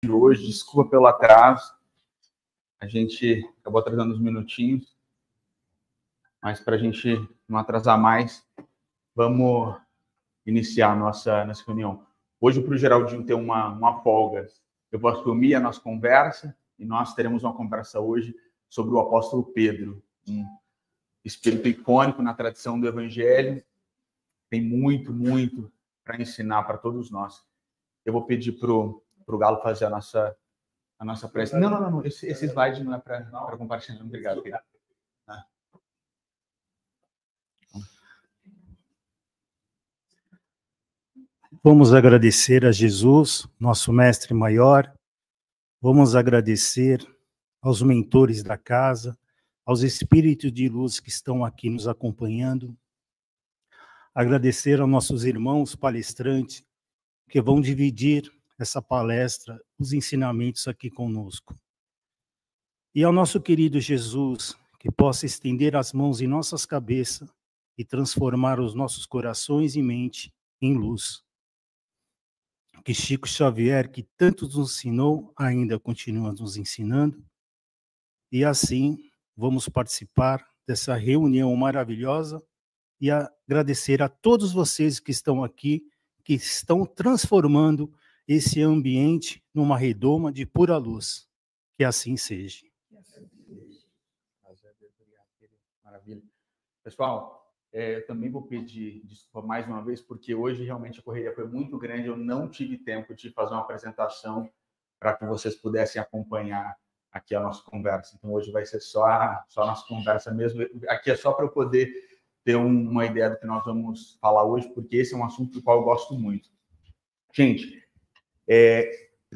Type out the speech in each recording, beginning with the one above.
Hoje, desculpa pelo atraso, a gente acabou atrasando uns minutinhos, mas para a gente não atrasar mais, vamos iniciar a nossa reunião. Hoje, para o Geraldinho ter uma folga, eu vou assumir a nossa conversa e nós teremos uma conversa hoje sobre o apóstolo Pedro, um espírito icônico na tradição do Evangelho, tem muito para ensinar para todos nós. Eu vou pedir para o Galo fazer a nossa prece. Não. Esse slide não é para compartilhar. Obrigado, Pedro. Vamos agradecer a Jesus, nosso mestre maior. Vamos agradecer aos mentores da casa, aos espíritos de luz que estão aqui nos acompanhando. Agradecer aos nossos irmãos palestrantes que vão dividir essa palestra, os ensinamentos aqui conosco. E ao nosso querido Jesus, que possa estender as mãos em nossas cabeças e transformar os nossos corações e mente em luz. Que Chico Xavier, que tanto nos ensinou, ainda continua nos ensinando. E assim, vamos participar dessa reunião maravilhosa e agradecer a todos vocês que estão aqui, que estão transformando esse ambiente numa redoma de pura luz. Que assim seja. Maravilha. Pessoal, eu também vou pedir desculpa mais uma vez, porque hoje realmente a correria foi muito grande, eu não tive tempo de fazer uma apresentação para que vocês pudessem acompanhar aqui a nossa conversa. Então, hoje vai ser só a nossa conversa mesmo. Aqui é só para eu poder ter uma ideia do que nós vamos falar hoje, porque esse é um assunto do qual eu gosto muito. Gente,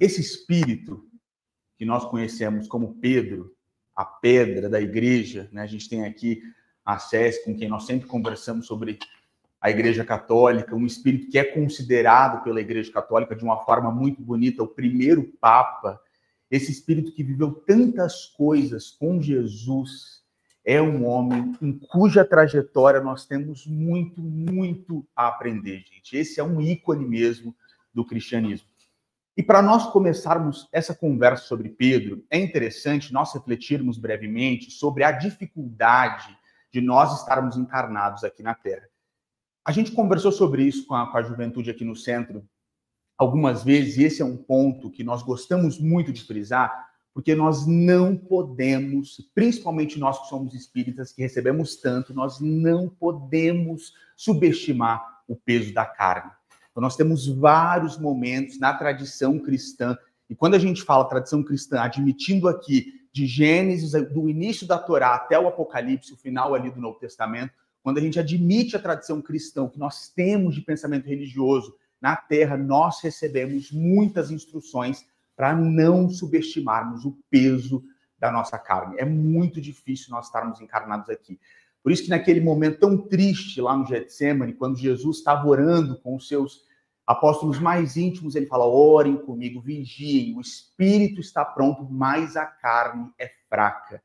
esse espírito que nós conhecemos como Pedro, a pedra da igreja, né? A gente tem aqui a Cés, com quem nós sempre conversamos sobre a Igreja Católica, um espírito que é considerado pela Igreja Católica de uma forma muito bonita, o primeiro Papa, esse espírito que viveu tantas coisas com Jesus, é um homem em cuja trajetória nós temos muito a aprender, gente. Esse é um ícone mesmo do cristianismo. E para nós começarmos essa conversa sobre Pedro, é interessante nós refletirmos brevemente sobre a dificuldade de nós estarmos encarnados aqui na Terra. A gente conversou sobre isso com a juventude aqui no centro algumas vezes, e esse é um ponto que nós gostamos muito de frisar, porque nós não podemos, principalmente nós que somos espíritas, que recebemos tanto, nós não podemos subestimar o peso da carne. Então, nós temos vários momentos na tradição cristã, e quando a gente fala tradição cristã, admitindo aqui de Gênesis, do início da Torá até o Apocalipse, o final ali do Novo Testamento, quando a gente admite a tradição cristã, que nós temos de pensamento religioso na Terra, nós recebemos muitas instruções para não subestimarmos o peso da nossa carne. É muito difícil nós estarmos encarnados aqui. Por isso que naquele momento tão triste lá no Getsemane, quando Jesus estava orando com os seus apóstolos mais íntimos, ele fala: orem comigo, vigiem, o espírito está pronto, mas a carne é fraca.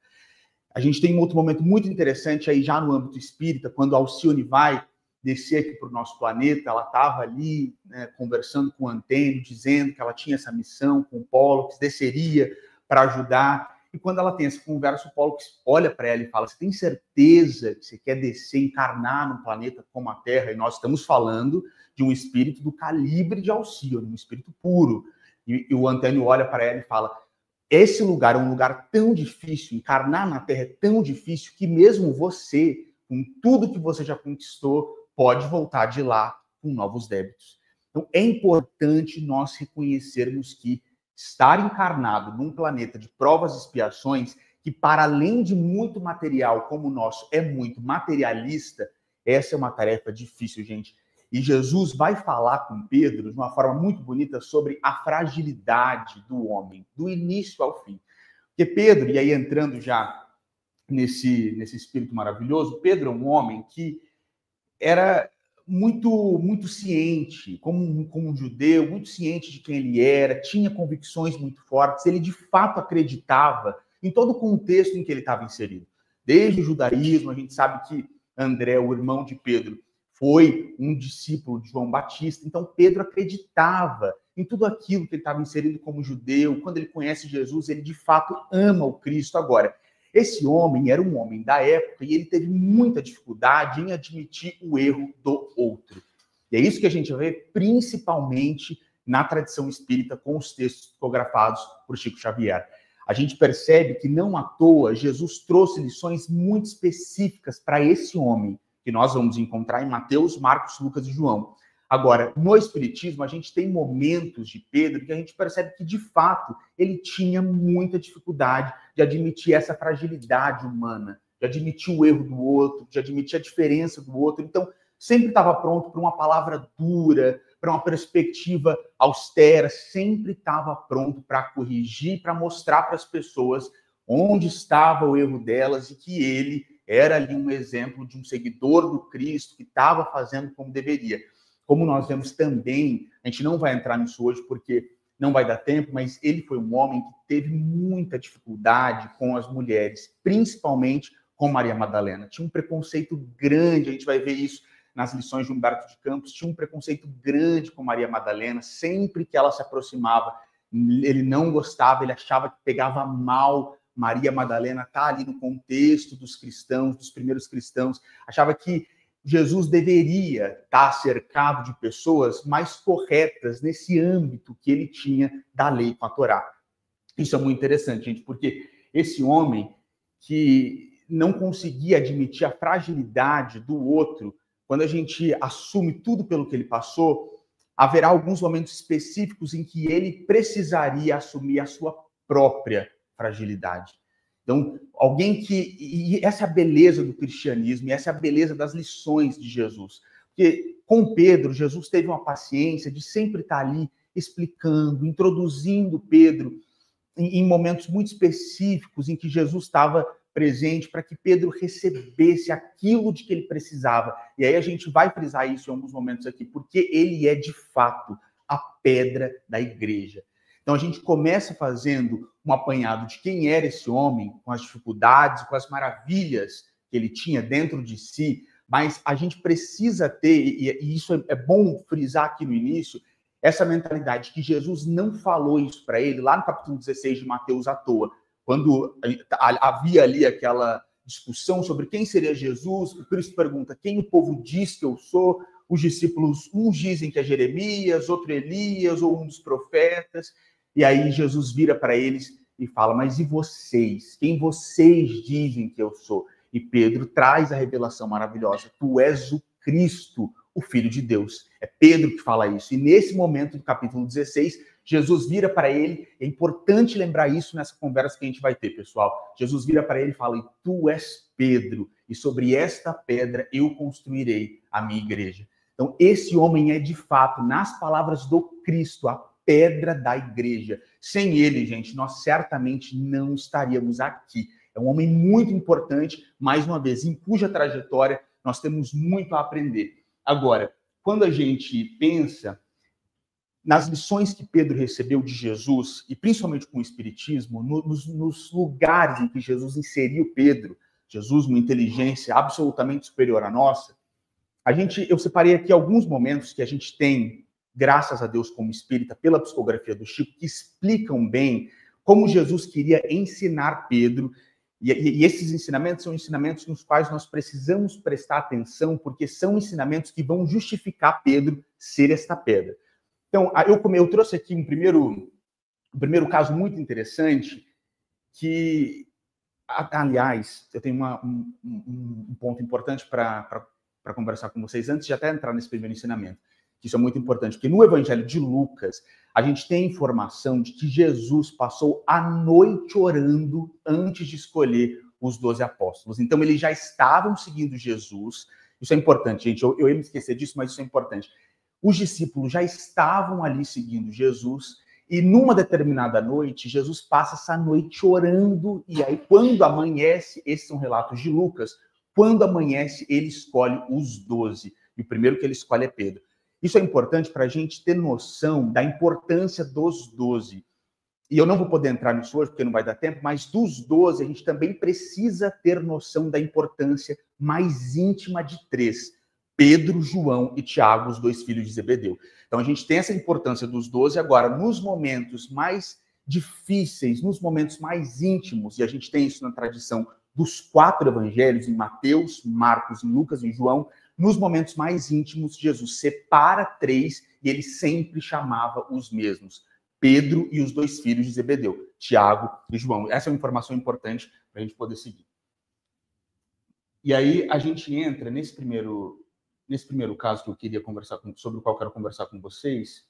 A gente tem um outro momento muito interessante aí já no âmbito espírita, quando a Alcione vai descer aqui para o nosso planeta, ela estava ali, né, conversando com o Antênio, dizendo que ela tinha essa missão com o Pólux, desceria para ajudar. E quando ela tem essa conversa, o Pólux olha para ela e fala: você tem certeza que você quer descer, encarnar num planeta como a Terra? E nós estamos falando de um espírito do calibre de Alcione, um espírito puro. E o Antênio olha para ela e fala: esse lugar é um lugar tão difícil, encarnar na Terra é tão difícil que mesmo você, com tudo que você já conquistou, pode voltar de lá com novos débitos. Então, é importante nós reconhecermos que estar encarnado num planeta de provas e expiações, que para além de muito material como o nosso, é muito materialista, essa é uma tarefa difícil, gente. E Jesus vai falar com Pedro de uma forma muito bonita sobre a fragilidade do homem, do início ao fim. Porque Pedro, e aí entrando já nesse espírito maravilhoso, Pedro é um homem que era muito ciente, como um judeu, muito ciente de quem ele era, tinha convicções muito fortes, ele de fato acreditava em todo o contexto em que ele estava inserido. Desde o judaísmo, a gente sabe que André, o irmão de Pedro, foi um discípulo de João Batista. Então, Pedro acreditava em tudo aquilo que ele estava inserido como judeu. Quando ele conhece Jesus, ele de fato ama o Cristo. Agora, esse homem era um homem da época e ele teve muita dificuldade em admitir o erro do outro. E é isso que a gente vê principalmente na tradição espírita com os textos psicografados por Chico Xavier. A gente percebe que não à toa Jesus trouxe lições muito específicas para esse homem, que nós vamos encontrar em Mateus, Marcos, Lucas e João. Agora, no Espiritismo, a gente tem momentos de Pedro que a gente percebe que, de fato, ele tinha muita dificuldade de admitir essa fragilidade humana, de admitir o erro do outro, de admitir a diferença do outro. Então, sempre estava pronto para uma palavra dura, para uma perspectiva austera, sempre estava pronto para corrigir, para mostrar para as pessoas onde estava o erro delas e que ele era ali um exemplo de um seguidor do Cristo que estava fazendo como deveria. Como nós vemos também, a gente não vai entrar nisso hoje porque não vai dar tempo, mas ele foi um homem que teve muita dificuldade com as mulheres, principalmente com Maria Madalena. Tinha um preconceito grande, a gente vai ver isso nas lições de Humberto de Campos, tinha um preconceito grande com Maria Madalena, sempre que ela se aproximava, ele não gostava, ele achava que pegava mal Maria Madalena estar ali no contexto dos cristãos, dos primeiros cristãos, achava que Jesus deveria estar cercado de pessoas mais corretas nesse âmbito que ele tinha da lei com a Torá. Isso é muito interessante, gente, porque esse homem que não conseguia admitir a fragilidade do outro, quando a gente assume tudo pelo que ele passou, haverá alguns momentos específicos em que ele precisaria assumir a sua própria fragilidade. Então, alguém que... E essa é a beleza do cristianismo, e essa é a beleza das lições de Jesus. Porque com Pedro, Jesus teve uma paciência de sempre estar ali explicando, introduzindo Pedro em momentos muito específicos em que Jesus estava presente para que Pedro recebesse aquilo de que ele precisava. E aí a gente vai frisar isso em alguns momentos aqui, porque ele é, de fato, a pedra da igreja. Então a gente começa fazendo um apanhado de quem era esse homem, com as dificuldades, com as maravilhas que ele tinha dentro de si, mas a gente precisa ter, e isso é bom frisar aqui no início, essa mentalidade que Jesus não falou isso para ele, lá no capítulo 16 de Mateus à toa, quando havia ali aquela discussão sobre quem seria Jesus, o Cristo pergunta quem o povo diz que eu sou, os discípulos, uns dizem que é Jeremias, outro Elias, ou um dos profetas, e aí Jesus vira para eles e fala, mas e vocês? Quem vocês dizem que eu sou? E Pedro traz a revelação maravilhosa, tu és o Cristo, o Filho de Deus. É Pedro que fala isso. E nesse momento do capítulo 16, Jesus vira para ele, é importante lembrar isso nessa conversa que a gente vai ter, pessoal. Jesus vira para ele e fala, e tu és Pedro, e sobre esta pedra eu construirei a minha igreja. Então, esse homem é, de fato, nas palavras do Cristo, a pedra da igreja. Sem ele, gente, nós certamente não estaríamos aqui. É um homem muito importante, mais uma vez, em cuja trajetória nós temos muito a aprender. Agora, quando a gente pensa nas lições que Pedro recebeu de Jesus, e principalmente com o Espiritismo, nos lugares em que Jesus inseriu Pedro, Jesus, uma inteligência absolutamente superior à nossa, eu separei aqui alguns momentos que a gente tem, graças a Deus como espírita, pela psicografia do Chico, que explicam bem como Jesus queria ensinar Pedro, e esses ensinamentos são ensinamentos nos quais nós precisamos prestar atenção, porque são ensinamentos que vão justificar Pedro ser esta pedra. Então, eu trouxe aqui um primeiro caso muito interessante, que, aliás, eu tenho um ponto importante para conversar com vocês, antes de até entrar nesse primeiro ensinamento. Isso é muito importante, porque no Evangelho de Lucas, a gente tem informação de que Jesus passou a noite orando antes de escolher os 12 apóstolos. Então, eles já estavam seguindo Jesus. Isso é importante, gente. Eu ia me esquecer disso, mas isso é importante. Os discípulos já estavam ali seguindo Jesus, e numa determinada noite, Jesus passa essa noite orando, e aí, quando amanhece, esses são relatos de Lucas, quando amanhece, ele escolhe os 12. E o primeiro que ele escolhe é Pedro. Isso é importante para a gente ter noção da importância dos 12. E eu não vou poder entrar nisso hoje, porque não vai dar tempo, mas dos 12 a gente também precisa ter noção da importância mais íntima de 3. Pedro, João e Tiago, os 2 filhos de Zebedeu. Então a gente tem essa importância dos 12 agora, nos momentos mais difíceis, nos momentos mais íntimos, e a gente tem isso na tradição dos 4 evangelhos, em Mateus, Marcos, Lucas e João, nos momentos mais íntimos, Jesus separa 3 e ele sempre chamava os mesmos. Pedro e os 2 filhos de Zebedeu, Tiago e João. Essa é uma informação importante para a gente poder seguir. E aí a gente entra nesse primeiro caso que eu queria conversar sobre o qual eu quero conversar com vocês,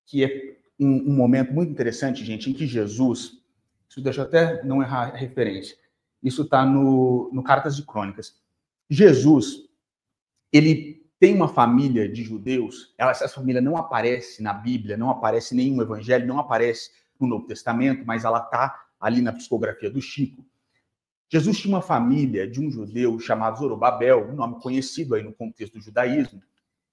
que é um momento muito interessante, gente, em que Jesus, isso deixa eu até não errar a referência, isso está no Cartas de Crônicas. Jesus, ele tem uma família de judeus, essa família não aparece na Bíblia, não aparece em nenhum evangelho, não aparece no Novo Testamento, mas ela está ali na psicografia do Chico. Jesus tinha uma família de um judeu chamado Zorobabel, um nome conhecido aí no contexto do judaísmo.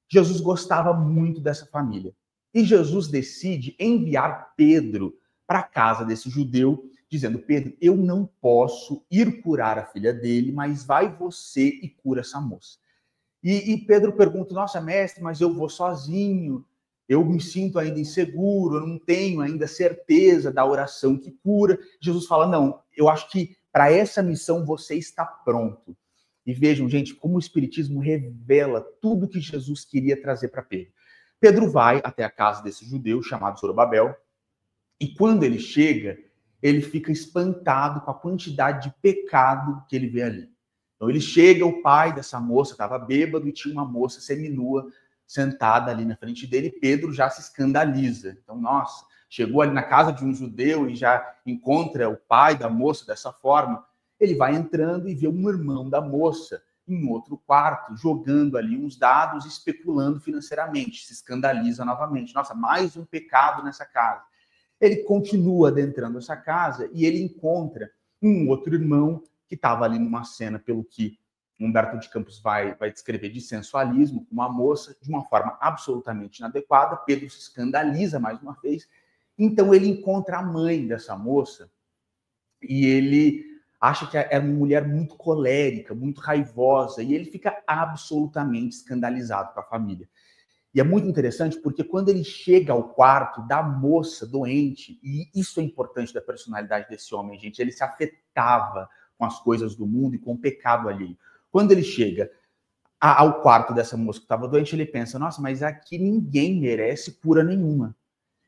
Jesus gostava muito dessa família. E Jesus decide enviar Pedro para a casa desse judeu, dizendo: Pedro, eu não posso ir curar a filha dele, mas vai você e cura essa moça. E Pedro pergunta: nossa, mestre, mas eu vou sozinho, eu me sinto ainda inseguro, eu não tenho ainda certeza da oração que cura. Jesus fala: não, eu acho que para essa missão você está pronto. E vejam, gente, como o Espiritismo revela tudo que Jesus queria trazer para Pedro. Pedro vai até a casa desse judeu chamado Zorobabel, e quando ele chega, ele fica espantado com a quantidade de pecado que ele vê ali. Então ele chega, o pai dessa moça estava bêbado e tinha uma moça seminua sentada ali na frente dele, e Pedro já se escandaliza. Então, nossa, chegou ali na casa de um judeu e já encontra o pai da moça dessa forma. Ele vai entrando e vê um irmão da moça em outro quarto, jogando ali uns dados, especulando financeiramente, se escandaliza novamente. Nossa, mais um pecado nessa casa. Ele continua adentrando essa casa e ele encontra um outro irmão que estava ali numa cena, pelo que Humberto de Campos vai descrever, de sensualismo, com uma moça, de uma forma absolutamente inadequada. Pedro se escandaliza mais uma vez. Então ele encontra a mãe dessa moça e ele acha que é uma mulher muito colérica, muito raivosa, e ele fica absolutamente escandalizado com a família. E é muito interessante porque quando ele chega ao quarto da moça doente, e isso é importante da personalidade desse homem, gente, ele se afetava com as coisas do mundo e com o pecado alheio. Quando ele chega ao quarto dessa moça que estava doente, ele pensa: nossa, mas aqui ninguém merece cura nenhuma.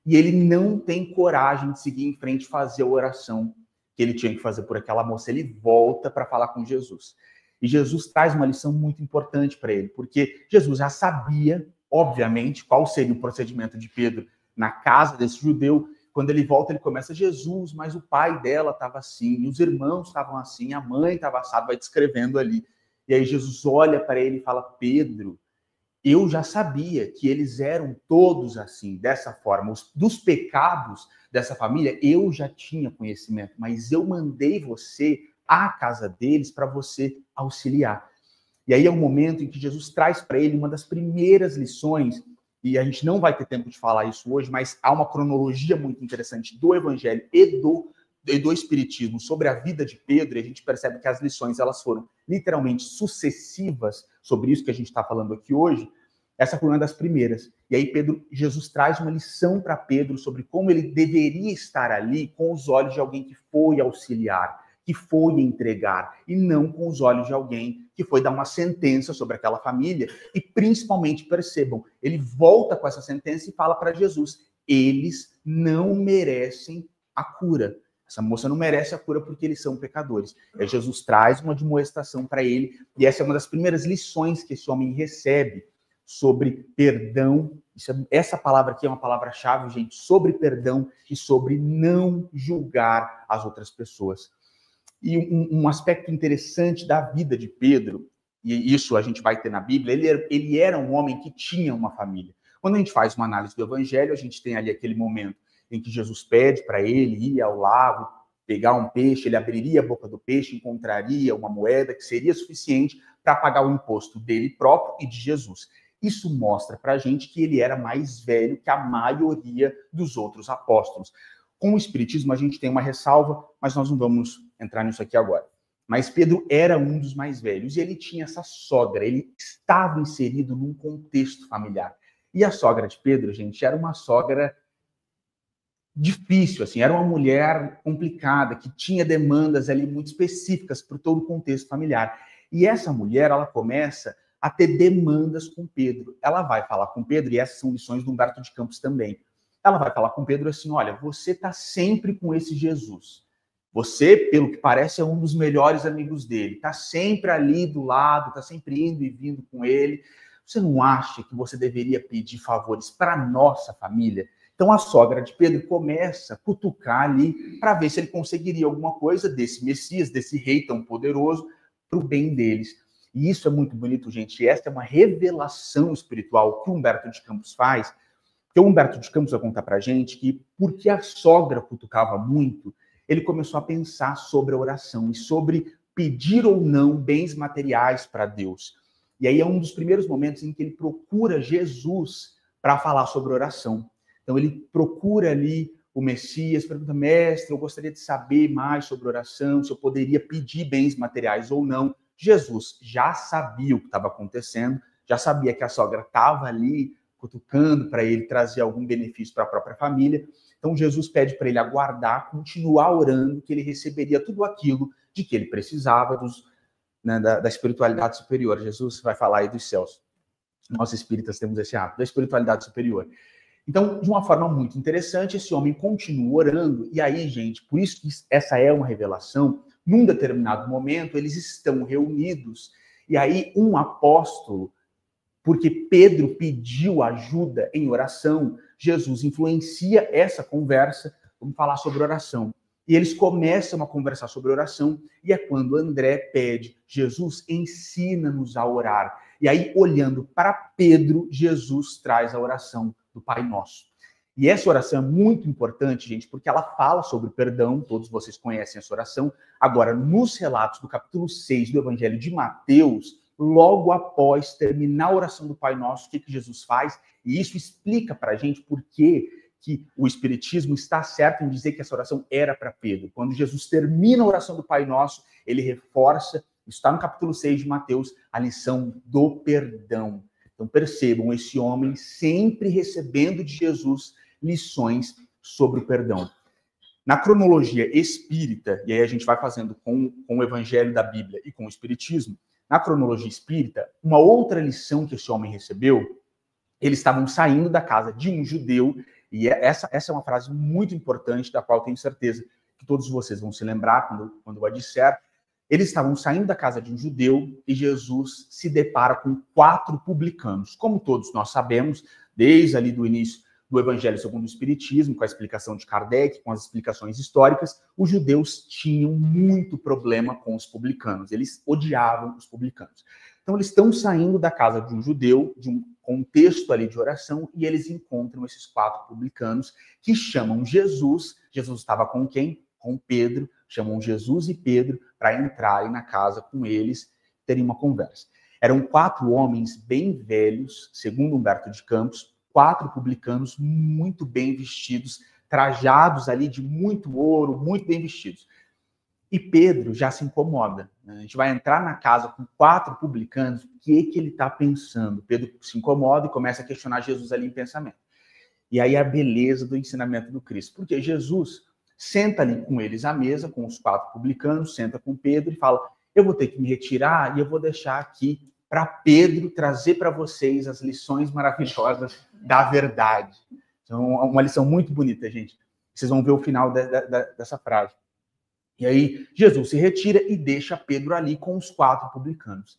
E ele não tem coragem de seguir em frente e fazer a oração que ele tinha que fazer por aquela moça. Ele volta para falar com Jesus. E Jesus traz uma lição muito importante para ele, porque Jesus já sabia, obviamente, qual seria o procedimento de Pedro na casa desse judeu. Quando ele volta, ele começa: Jesus, mas o pai dela estava assim, os irmãos estavam assim, a mãe estava assada, vai descrevendo ali. E aí Jesus olha para ele e fala: Pedro, eu já sabia que eles eram todos assim, dessa forma. Dos pecados dessa família, eu já tinha conhecimento, mas eu mandei você à casa deles para você auxiliar. E aí é um momento em que Jesus traz para ele uma das primeiras lições, e a gente não vai ter tempo de falar isso hoje, mas há uma cronologia muito interessante do Evangelho e do Espiritismo sobre a vida de Pedro, e a gente percebe que as lições elas foram literalmente sucessivas sobre isso que a gente está falando aqui hoje. Essa foi uma das primeiras. E aí Jesus traz uma lição para Pedro sobre como ele deveria estar ali com os olhos de alguém que foi auxiliar, que foi entregar, e não com os olhos de alguém que foi dar uma sentença sobre aquela família. E principalmente, percebam, ele volta com essa sentença e fala para Jesus: eles não merecem a cura. Essa moça não merece a cura porque eles são pecadores. Aí Jesus traz uma admoestação para ele, e essa é uma das primeiras lições que esse homem recebe sobre perdão. Essa palavra aqui é uma palavra-chave, gente, sobre perdão e sobre não julgar as outras pessoas. E um aspecto interessante da vida de Pedro, e isso a gente vai ter na Bíblia, ele era um homem que tinha uma família. Quando a gente faz uma análise do Evangelho, a gente tem ali aquele momento em que Jesus pede para ele ir ao lago, pegar um peixe, ele abriria a boca do peixe, encontraria uma moeda que seria suficiente para pagar o imposto dele próprio e de Jesus. Isso mostra para a gente que ele era mais velho que a maioria dos outros apóstolos. Com o Espiritismo, a gente tem uma ressalva, mas nós não vamos entrar nisso aqui agora. mas Pedro era um dos mais velhos e ele tinha essa sogra, ele estava inserido num contexto familiar. E a sogra de Pedro, gente, era uma sogra difícil, assim, era uma mulher complicada, que tinha demandas ali muito específicas para todo o contexto familiar. E essa mulher, ela começa a ter demandas com Pedro. Ela vai falar com Pedro, e essas são lições do Humberto de Campos também. Ela vai falar com Pedro assim, olha, você está sempre com esse Jesus. Você, pelo que parece, é um dos melhores amigos dele. Está sempre ali do lado, está sempre indo e vindo com ele. Você não acha que você deveria pedir favores para a nossa família? Então a sogra de Pedro começa a cutucar ali para ver se ele conseguiria alguma coisa desse Messias, desse rei tão poderoso, para o bem deles. E isso é muito bonito, gente. E essa é uma revelação espiritual que o Humberto de Campos faz. Porque o Humberto de Campos vai contar para a gente que, porque a sogra cutucava muito, ele começou a pensar sobre a oração e sobre pedir ou não bens materiais para Deus. E aí é um dos primeiros momentos em que ele procura Jesus para falar sobre oração. Então ele procura ali o Messias, pergunta, mestre, eu gostaria de saber mais sobre oração, se eu poderia pedir bens materiais ou não. Jesus já sabia o que estava acontecendo, já sabia que a sogra estava ali cutucando para ele trazer algum benefício para a própria família. Então Jesus pede para ele aguardar, continuar orando, que ele receberia tudo aquilo de que ele precisava da espiritualidade superior. Jesus vai falar aí dos céus. Nós espíritas temos esse ato, da espiritualidade superior. Então, de uma forma muito interessante, esse homem continua orando, e aí, gente, por isso que essa é uma revelação, num determinado momento, eles estão reunidos, e aí um apóstolo, porque Pedro pediu ajuda em oração, Jesus influencia essa conversa, vamos falar sobre oração. E eles começam a conversar sobre oração, e é quando André pede, Jesus, ensina-nos a orar. E aí, olhando para Pedro, Jesus traz a oração do Pai Nosso. E essa oração é muito importante, gente, porque ela fala sobre o perdão, todos vocês conhecem essa oração. Agora, nos relatos do capítulo 6 do Evangelho de Mateus, logo após terminar a oração do Pai Nosso, o que Jesus faz? E isso explica para a gente por que o Espiritismo está certo em dizer que essa oração era para Pedro. Quando Jesus termina a oração do Pai Nosso, ele reforça, está no capítulo 6 de Mateus, a lição do perdão. Então percebam, esse homem sempre recebendo de Jesus lições sobre o perdão. Na cronologia espírita, e aí a gente vai fazendo com o Evangelho da Bíblia e com o Espiritismo, na cronologia espírita, uma outra lição que esse homem recebeu, eles estavam saindo da casa de um judeu, e essa é uma frase muito importante, da qual tenho certeza que todos vocês vão se lembrar quando eu a disser. Eles estavam saindo da casa de um judeu e Jesus se depara com 4 publicanos. Como todos nós sabemos, desde ali do início do Evangelho segundo o Espiritismo, com a explicação de Kardec, com as explicações históricas, os judeus tinham muito problema com os publicanos. Eles odiavam os publicanos. Então, eles estão saindo da casa de um judeu, de um contexto ali de oração, e eles encontram esses 4 publicanos que chamam Jesus. Jesus estava com quem? Com Pedro. Chamam Jesus e Pedro para entrarem na casa com eles, terem uma conversa. Eram 4 homens bem velhos, segundo Humberto de Campos, 4 publicanos muito bem vestidos, trajados ali de muito ouro, muito bem vestidos. E Pedro já se incomoda. Né? A gente vai entrar na casa com 4 publicanos, o que ele está pensando? Pedro se incomoda e começa a questionar Jesus ali em pensamento. E aí a beleza do ensinamento do Cristo. Porque Jesus senta ali com eles à mesa, com os 4 publicanos, senta com Pedro e fala, eu vou ter que me retirar e eu vou deixar aqui para Pedro trazer para vocês as lições maravilhosas da verdade. Então, uma lição muito bonita, gente. Vocês vão ver o final dessa frase. E aí, Jesus se retira e deixa Pedro ali com os 4 publicanos.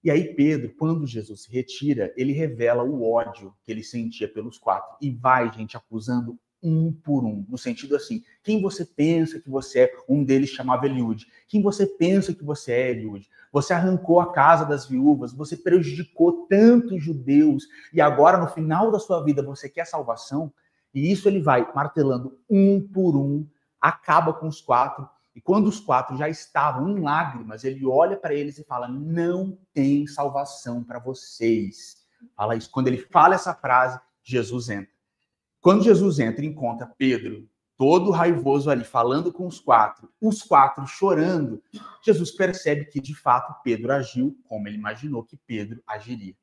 E aí, Pedro, quando Jesus se retira, ele revela o ódio que ele sentia pelos 4. E vai, gente, acusando um por um. No sentido assim, quem você pensa que você é? Um deles chamava Eliúde. Quem você pensa que você é, Eliúde? Você arrancou a casa das viúvas, você prejudicou tantos judeus, e agora, no final da sua vida, você quer salvação? E isso ele vai martelando um por um, acaba com os 4, e quando os 4 já estavam em lágrimas, ele olha para eles e fala, não tem salvação para vocês. Fala isso. Quando ele fala essa frase, Jesus entra. Quando Jesus entra e encontra Pedro todo raivoso ali, falando com os quatro chorando, Jesus percebe que, de fato, Pedro agiu como ele imaginou que Pedro agiria.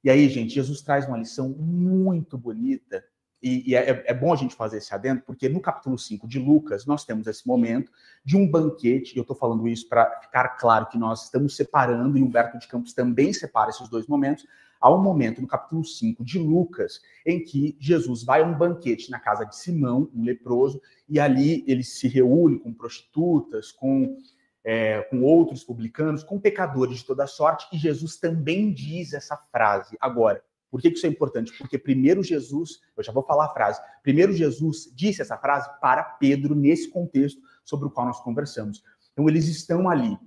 E aí, gente, Jesus traz uma lição muito bonita, e é bom a gente fazer esse adendo, porque no capítulo 5 de Lucas, nós temos esse momento de um banquete, e eu estou falando isso para ficar claro que nós estamos separando, e Humberto de Campos também separa esses dois momentos. Há um momento no capítulo 5 de Lucas, em que Jesus vai a um banquete na casa de Simão, um leproso, e ali ele se reúne com prostitutas, com outros publicanos, com pecadores de toda sorte, e Jesus também diz essa frase. Agora, por que isso é importante? Porque primeiro Jesus, eu já vou falar a frase, primeiro Jesus disse essa frase para Pedro, nesse contexto sobre o qual nós conversamos. Então, eles estão ali,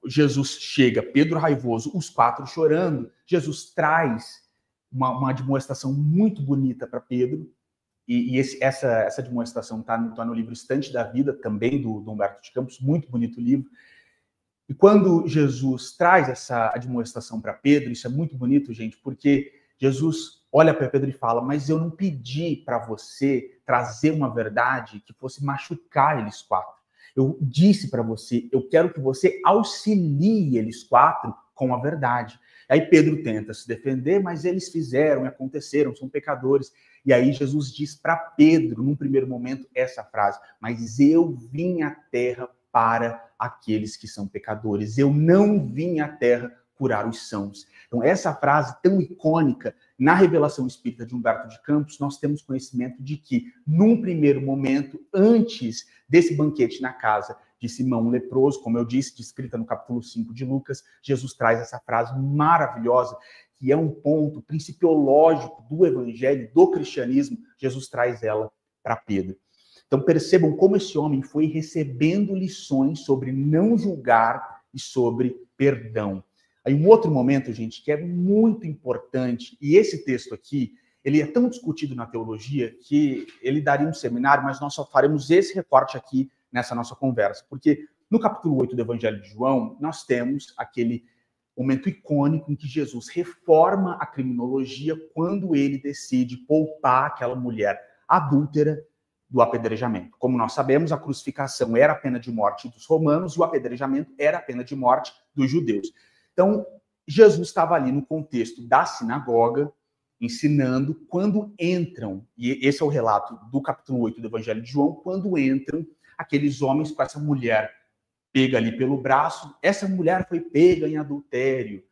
Jesus chega, Pedro raivoso, os quatro chorando, Jesus traz uma demonstração muito bonita para Pedro, e essa demonstração está no livro Estante da Vida, também do Humberto de Campos, muito bonito livro. E quando Jesus traz essa demonstração para Pedro, isso é muito bonito, gente, porque Jesus olha para Pedro e fala, mas eu não pedi para você trazer uma verdade que fosse machucar eles quatro. Eu disse para você, eu quero que você auxilie eles quatro com a verdade. Aí Pedro tenta se defender, mas eles fizeram e aconteceram, são pecadores. E aí Jesus diz para Pedro, num primeiro momento, essa frase, mas eu vim à terra para aqueles que são pecadores. Eu não vim à terra curar os sãos. Então, essa frase tão icônica, na revelação espírita de Humberto de Campos, nós temos conhecimento de que, num primeiro momento, antes desse banquete na casa de Simão leproso, como eu disse, descrita no capítulo 5 de Lucas, Jesus traz essa frase maravilhosa, que é um ponto principiológico do evangelho, do cristianismo. Jesus traz ela para Pedro. Então percebam como esse homem foi recebendo lições sobre não julgar e sobre perdão. Aí um outro momento, gente, que é muito importante, e esse texto aqui, ele é tão discutido na teologia que ele daria um seminário, mas nós só faremos esse recorte aqui nessa nossa conversa, porque no capítulo 8 do Evangelho de João, nós temos aquele momento icônico em que Jesus reforma a criminologia quando ele decide poupar aquela mulher adúltera do apedrejamento. Como nós sabemos, a crucificação era a pena de morte dos romanos e o apedrejamento era a pena de morte dos judeus. Então, Jesus estava ali no contexto da sinagoga, ensinando, quando entram, e esse é o relato do capítulo 8 do Evangelho de João, quando entram aqueles homens com essa mulher pega ali pelo braço, essa mulher foi pega em adultério.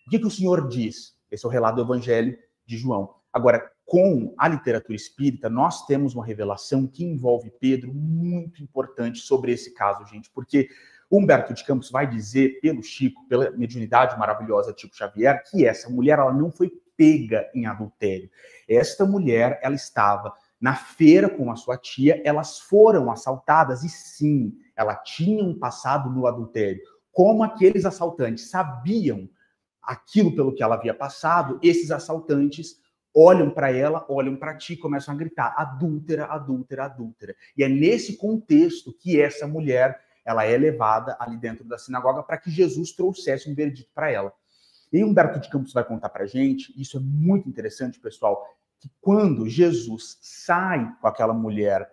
O que o Senhor diz? Esse é o relato do Evangelho de João. Agora, com a literatura espírita, nós temos uma revelação que envolve Pedro muito importante sobre esse caso, gente, porque Humberto de Campos vai dizer, pelo Chico, pela mediunidade maravilhosa de Chico Xavier, que essa mulher ela não foi pega em adultério. Esta mulher, ela estava na feira com a sua tia, elas foram assaltadas e sim, ela tinha um passado no adultério. Como aqueles assaltantes sabiam aquilo pelo que ela havia passado, esses assaltantes olham para ela, olham para ti, começam a gritar, adúltera, adúltera, adúltera. E é nesse contexto que essa mulher, ela é levada ali dentro da sinagoga para que Jesus trouxesse um veredito para ela. E Humberto de Campos vai contar para a gente, isso é muito interessante, pessoal, que quando Jesus sai com aquela mulher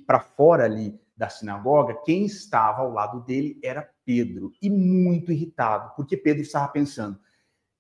para fora ali da sinagoga, quem estava ao lado dele era Pedro, e muito irritado, porque Pedro estava pensando,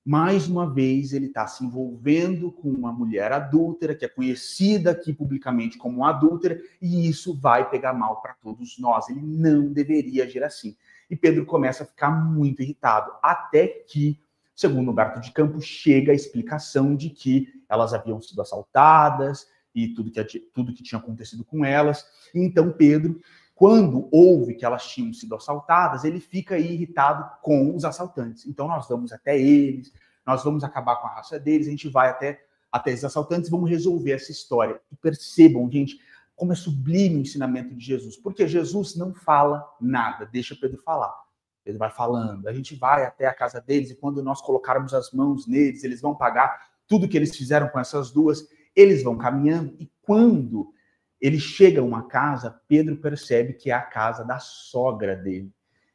mais uma vez ele está se envolvendo com uma mulher adúltera, que é conhecida aqui publicamente como adúltera, e isso vai pegar mal para todos nós. Ele não deveria agir assim. E Pedro começa a ficar muito irritado, até que, segundo Humberto de Campos, chega a explicação de que elas haviam sido assaltadas e tudo que tinha acontecido com elas. E então Pedro, quando ouve que elas tinham sido assaltadas, ele fica irritado com os assaltantes. Então nós vamos até eles, nós vamos acabar com a raça deles, a gente vai até esses assaltantes e vamos resolver essa história. E percebam, gente, como é sublime o ensinamento de Jesus. Porque Jesus não fala nada, deixa Pedro falar. Ele vai falando, a gente vai até a casa deles e quando nós colocarmos as mãos neles, eles vão pagar tudo que eles fizeram com essas duas, eles vão caminhando e quando ele chega a uma casa, Pedro percebe que é a casa da sogra dele.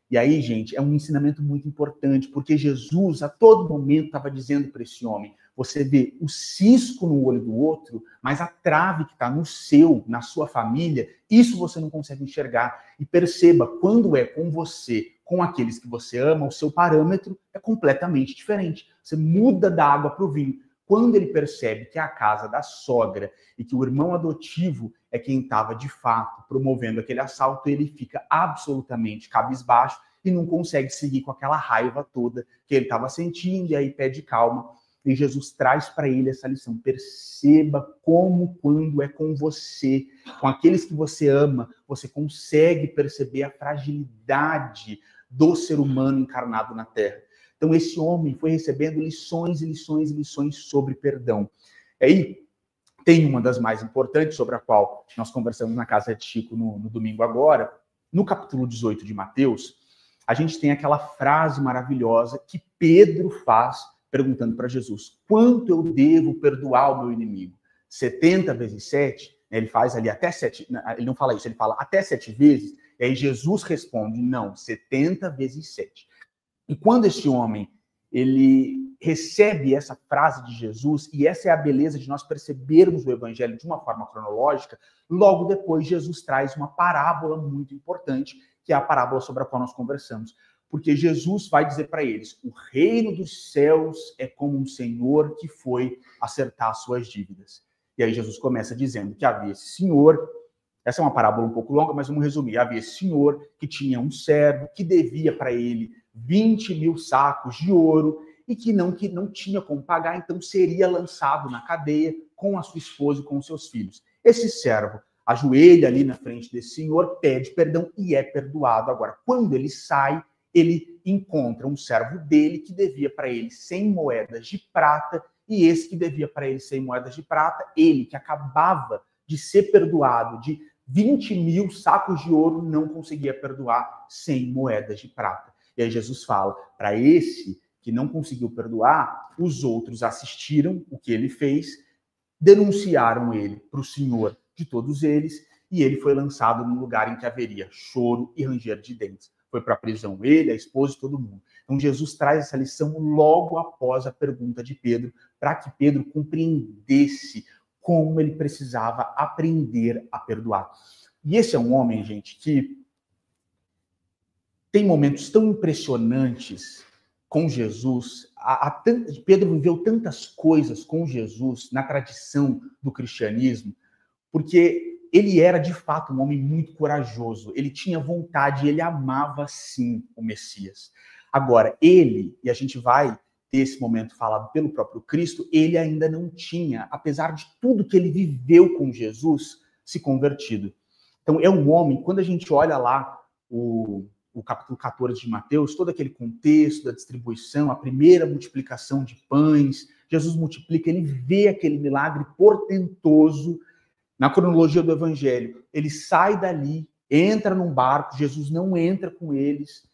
E aí, gente, é um ensinamento muito importante, porque Jesus a todo momento estava dizendo para esse homem, você vê o cisco no olho do outro, mas a trave que está no seu, na sua família, isso você não consegue enxergar. E perceba, quando é com você, com aqueles que você ama, o seu parâmetro é completamente diferente. Você muda da água para o vinho. Quando ele percebe que é a casa da sogra e que o irmão adotivo é quem estava, de fato, promovendo aquele assalto, ele fica absolutamente cabisbaixo e não consegue seguir com aquela raiva toda que ele estava sentindo, e aí pede calma. E Jesus traz para ele essa lição. Perceba como, quando é com você, com aqueles que você ama, você consegue perceber a fragilidade do ser humano encarnado na Terra. Então, esse homem foi recebendo lições e lições e lições sobre perdão. Aí, tem uma das mais importantes, sobre a qual nós conversamos na casa de Chico no domingo agora. No capítulo 18 de Mateus, a gente tem aquela frase maravilhosa que Pedro faz, perguntando para Jesus: quanto eu devo perdoar o meu inimigo? 70 vezes 7? Ele faz ali até 7, ele não fala isso, ele fala até 7 vezes, e aí Jesus responde: não, 70 vezes 7. E quando este homem, ele recebe essa frase de Jesus, e essa é a beleza de nós percebermos o evangelho de uma forma cronológica, logo depois Jesus traz uma parábola muito importante, que é a parábola sobre a qual nós conversamos. Porque Jesus vai dizer para eles: o reino dos céus é como um senhor que foi acertar suas dívidas. E aí Jesus começa dizendo que havia esse senhor, essa é uma parábola um pouco longa, mas vamos resumir. Havia esse senhor que tinha um servo que devia para ele 20.000 sacos de ouro e que não tinha como pagar, então seria lançado na cadeia com a sua esposa e com os seus filhos. Esse servo ajoelha ali na frente desse senhor, pede perdão e é perdoado. Agora, quando ele sai, ele encontra um servo dele que devia para ele 100 moedas de prata, e esse que devia para ele 100 moedas de prata, ele que acabava de ser perdoado de 20.000 sacos de ouro, não conseguia perdoar 100 moedas de prata. E aí Jesus fala, para esse que não conseguiu perdoar, os outros assistiram o que ele fez, denunciaram ele para o Senhor de todos eles, e ele foi lançado num lugar em que haveria choro e ranger de dentes. Foi para a prisão ele, a esposa e todo mundo. Então Jesus traz essa lição logo após a pergunta de Pedro, para que Pedro compreendesse como ele precisava aprender a perdoar. E esse é um homem, gente, que tem momentos tão impressionantes com Jesus. Pedro viveu tantas coisas com Jesus na tradição do cristianismo, porque ele era, de fato, um homem muito corajoso. Ele tinha vontade, ele amava, sim, o Messias. Agora, ele, e a gente vai ter esse momento falado pelo próprio Cristo, ele ainda não tinha, apesar de tudo que ele viveu com Jesus, se convertido. Então, é um homem, quando a gente olha lá o capítulo 14 de Mateus, todo aquele contexto da distribuição, a primeira multiplicação de pães, Jesus multiplica, ele vê aquele milagre portentoso. Na cronologia do evangelho, ele sai dali, entra num barco, Jesus não entra com eles,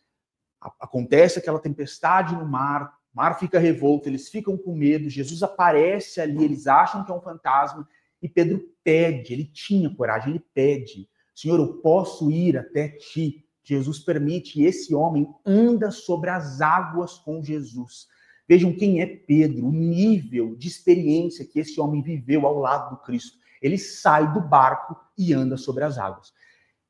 acontece aquela tempestade no mar, o mar fica revolto, eles ficam com medo, Jesus aparece ali, eles acham que é um fantasma, e Pedro pede, ele tinha coragem, ele pede: Senhor, eu posso ir até ti? Jesus permite, e esse homem anda sobre as águas com Jesus. Vejam quem é Pedro, o nível de experiência que esse homem viveu ao lado do Cristo. Ele sai do barco e anda sobre as águas.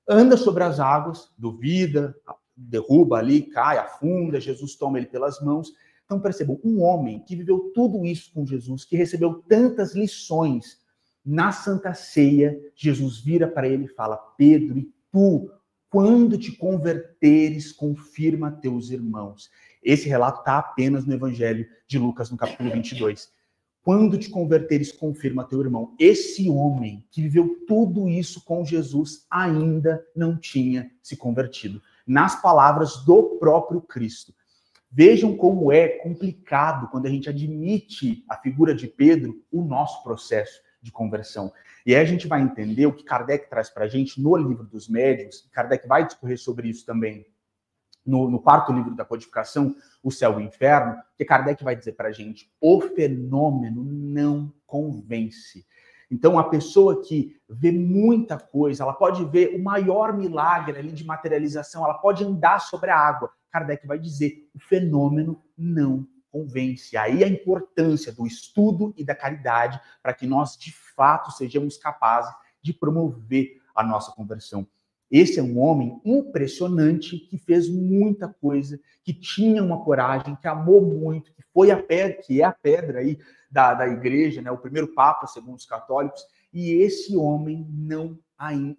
Anda sobre as águas, duvida, derruba ali, cai, afunda, Jesus toma ele pelas mãos. Então percebam, um homem que viveu tudo isso com Jesus, que recebeu tantas lições, na Santa Ceia, Jesus vira para ele e fala: Pedro, e tu, quando te converteres, confirma teus irmãos. Esse relato está apenas no Evangelho de Lucas, no capítulo 22. Quando te converteres, confirma teu irmão. Esse homem que viveu tudo isso com Jesus ainda não tinha se convertido. Nas palavras do próprio Cristo. Vejam como é complicado quando a gente admite a figura de Pedro, o nosso processo de conversão. E aí a gente vai entender o que Kardec traz para a gente no Livro dos Médiuns. Kardec vai discorrer sobre isso também no quarto livro da codificação, O Céu e o Inferno, que Kardec vai dizer para a gente: o fenômeno não convence. Então, a pessoa que vê muita coisa, ela pode ver o maior milagre ali de materialização, ela pode andar sobre a água. Kardec vai dizer: o fenômeno não convence. Aí a importância do estudo e da caridade para que nós, de fato, sejamos capazes de promover a nossa conversão. Esse é um homem impressionante que fez muita coisa, que tinha uma coragem, que amou muito, que foi a pedra, que é a pedra aí da igreja, né? O primeiro papa, segundo os católicos, e esse homem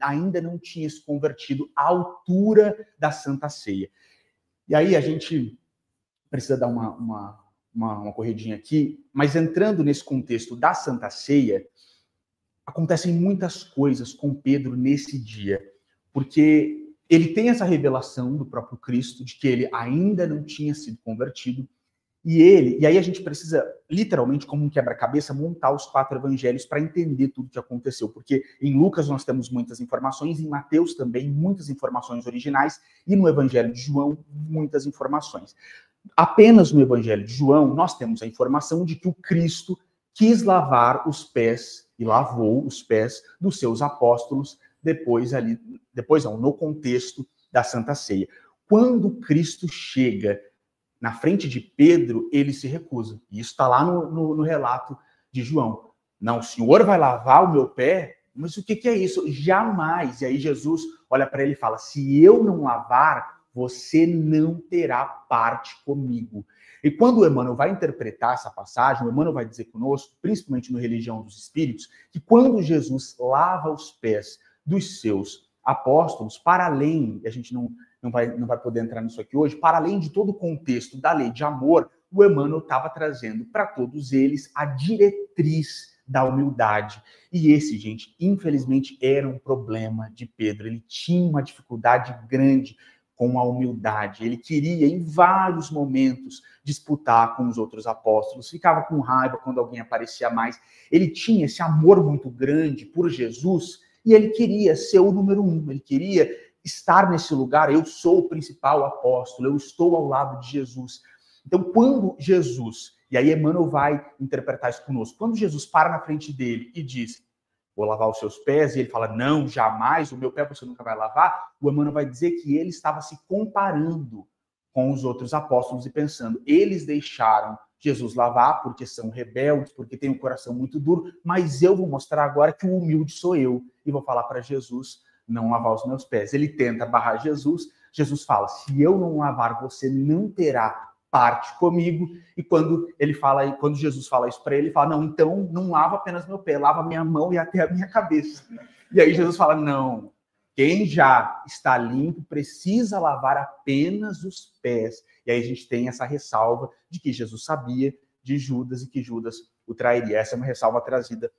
ainda não tinha se convertido à altura da Santa Ceia. E aí a gente precisa dar uma corridinha aqui, mas entrando nesse contexto da Santa Ceia, acontecem muitas coisas com Pedro nesse dia, porque ele tem essa revelação do próprio Cristo, de que ele ainda não tinha sido convertido, e aí a gente precisa, literalmente, como um quebra-cabeça, montar os 4 evangelhos para entender tudo o que aconteceu, porque em Lucas nós temos muitas informações, em Mateus também muitas informações originais, e no Evangelho de João muitas informações. Apenas no Evangelho de João nós temos a informação de que o Cristo quis lavar os pés, e lavou os pés dos seus apóstolos, no contexto da Santa Ceia. Quando Cristo chega na frente de Pedro, ele se recusa. E isso está lá no relato de João. Não, o Senhor vai lavar o meu pé? Mas o que é isso? Jamais. E aí Jesus olha para ele e fala, se eu não lavar, você não terá parte comigo. E quando o Emmanuel vai interpretar essa passagem, o Emmanuel vai dizer conosco, principalmente no Religião dos Espíritos, que quando Jesus lava os pés dos seus apóstolos, para além, a gente não vai poder entrar nisso aqui hoje, para além de todo o contexto da lei de amor, o Emmanuel estava trazendo para todos eles a diretriz da humildade. E esse, gente, infelizmente era um problema de Pedro. Ele tinha uma dificuldade grande com a humildade. Ele queria, em vários momentos, disputar com os outros apóstolos, ficava com raiva quando alguém aparecia mais. Ele tinha esse amor muito grande por Jesus e ele queria ser o número 1, ele queria estar nesse lugar, eu sou o principal apóstolo, eu estou ao lado de Jesus. Então, quando Jesus, e aí Emmanuel vai interpretar isso conosco, quando Jesus para na frente dele e diz, vou lavar os seus pés, e ele fala, não, jamais, o meu pé você nunca vai lavar, o Emmanuel vai dizer que ele estava se comparando com os outros apóstolos e pensando, eles deixaram Jesus lavar porque são rebeldes, porque têm um coração muito duro, mas eu vou mostrar agora que o humilde sou eu, e vou falar para Jesus não lavar os meus pés. Ele tenta barrar Jesus, Jesus fala, se eu não lavar, você não terá parte comigo, e quando Jesus fala isso para ele, ele fala, não, então não lava apenas meu pé, lava minha mão e até a minha cabeça. E aí Jesus fala, não, quem já está limpo precisa lavar apenas os pés. E aí a gente tem essa ressalva de que Jesus sabia de Judas e que Judas o trairia. Essa é uma ressalva trazida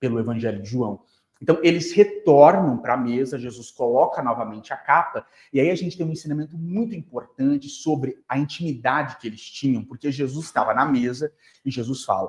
pelo Evangelho de João. Então, eles retornam para a mesa, Jesus coloca novamente a capa, e aí a gente tem um ensinamento muito importante sobre a intimidade que eles tinham, porque Jesus estava na mesa e Jesus fala,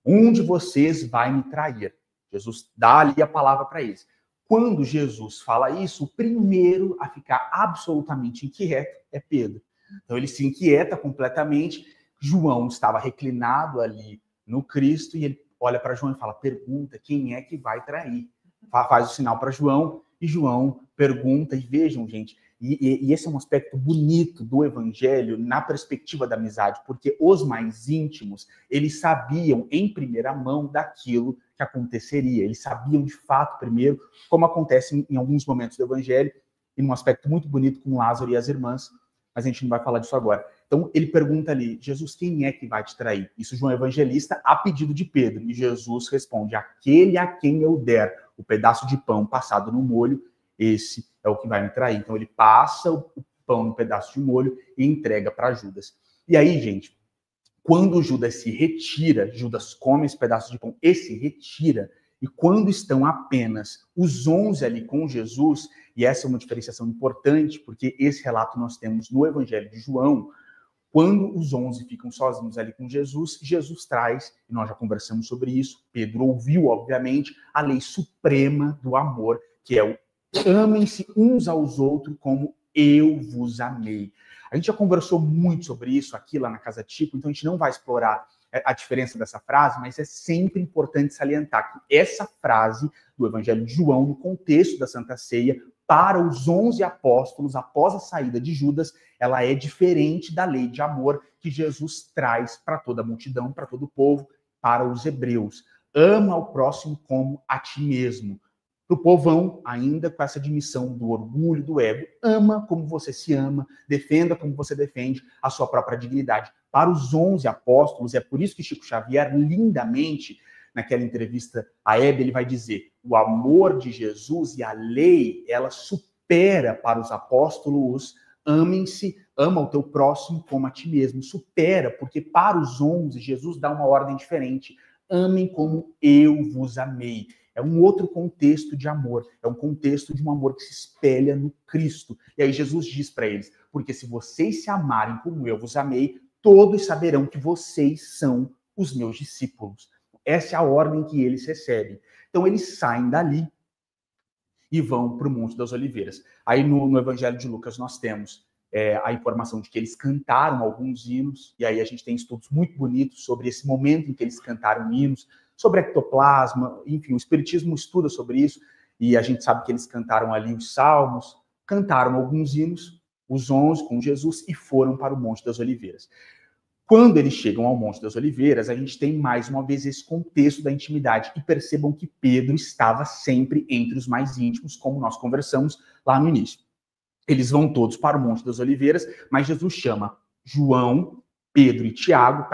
um de vocês vai me trair. Jesus dá ali a palavra para eles. Quando Jesus fala isso, o primeiro a ficar absolutamente inquieto é Pedro. Então, ele se inquieta completamente. João estava reclinado ali no Cristo e ele olha para João e fala, pergunta quem é que vai trair. Faz o sinal para João, e João pergunta, e vejam, gente, e esse é um aspecto bonito do Evangelho na perspectiva da amizade, porque os mais íntimos, eles sabiam em primeira mão daquilo que aconteceria, eles sabiam de fato primeiro, como acontece em alguns momentos do Evangelho, e num aspecto muito bonito com Lázaro e as irmãs, mas a gente não vai falar disso agora. Então, ele pergunta ali, Jesus, quem é que vai te trair? Isso João Evangelista a pedido de Pedro. E Jesus responde, aquele a quem eu der o pedaço de pão passado no molho, esse é o que vai me trair. Então, ele passa o pão no pedaço de molho e entrega para Judas. E aí, gente, quando Judas se retira, Judas come esse pedaço de pão e se retira, e quando estão apenas os 11 ali com Jesus, e essa é uma diferenciação importante, porque esse relato nós temos no Evangelho de João, quando os 11 ficam sozinhos ali com Jesus, Jesus traz, e nós já conversamos sobre isso, Pedro ouviu, obviamente, a lei suprema do amor, que é o amem-se uns aos outros como eu vos amei. A gente já conversou muito sobre isso aqui lá na Casa Chico, então a gente não vai explorar a diferença dessa frase, mas é sempre importante salientar que essa frase do Evangelho de João, no contexto da Santa Ceia, para os 11 apóstolos, após a saída de Judas, ela é diferente da lei de amor que Jesus traz para toda a multidão, para todo o povo, para os hebreus. Ama o próximo como a ti mesmo. Para o povão, ainda com essa admissão do orgulho, do ego, ama como você se ama, defenda como você defende a sua própria dignidade. Para os 11 apóstolos, é por isso que Chico Xavier, lindamente, naquela entrevista a Hebe, ele vai dizer: o amor de Jesus e a lei, ela supera para os apóstolos, amem-se, ama o teu próximo como a ti mesmo. Supera, porque para os 11, Jesus dá uma ordem diferente. Amem como eu vos amei. É um outro contexto de amor. É um contexto de um amor que se espelha no Cristo. E aí Jesus diz para eles: porque se vocês se amarem como eu vos amei, todos saberão que vocês são os meus discípulos. Essa é a ordem que eles recebem. Então eles saem dali e vão para o Monte das Oliveiras. Aí no Evangelho de Lucas nós temos a informação de que eles cantaram alguns hinos, e aí a gente tem estudos muito bonitos sobre esse momento em que eles cantaram hinos, sobre ectoplasma, enfim, o Espiritismo estuda sobre isso, e a gente sabe que eles cantaram ali os salmos, cantaram alguns hinos, os 11 com Jesus, e foram para o Monte das Oliveiras. Quando eles chegam ao Monte das Oliveiras, a gente tem mais uma vez esse contexto da intimidade, e percebam que Pedro estava sempre entre os mais íntimos, como nós conversamos lá no início. Eles vão todos para o Monte das Oliveiras, mas Jesus chama João, Pedro e Tiago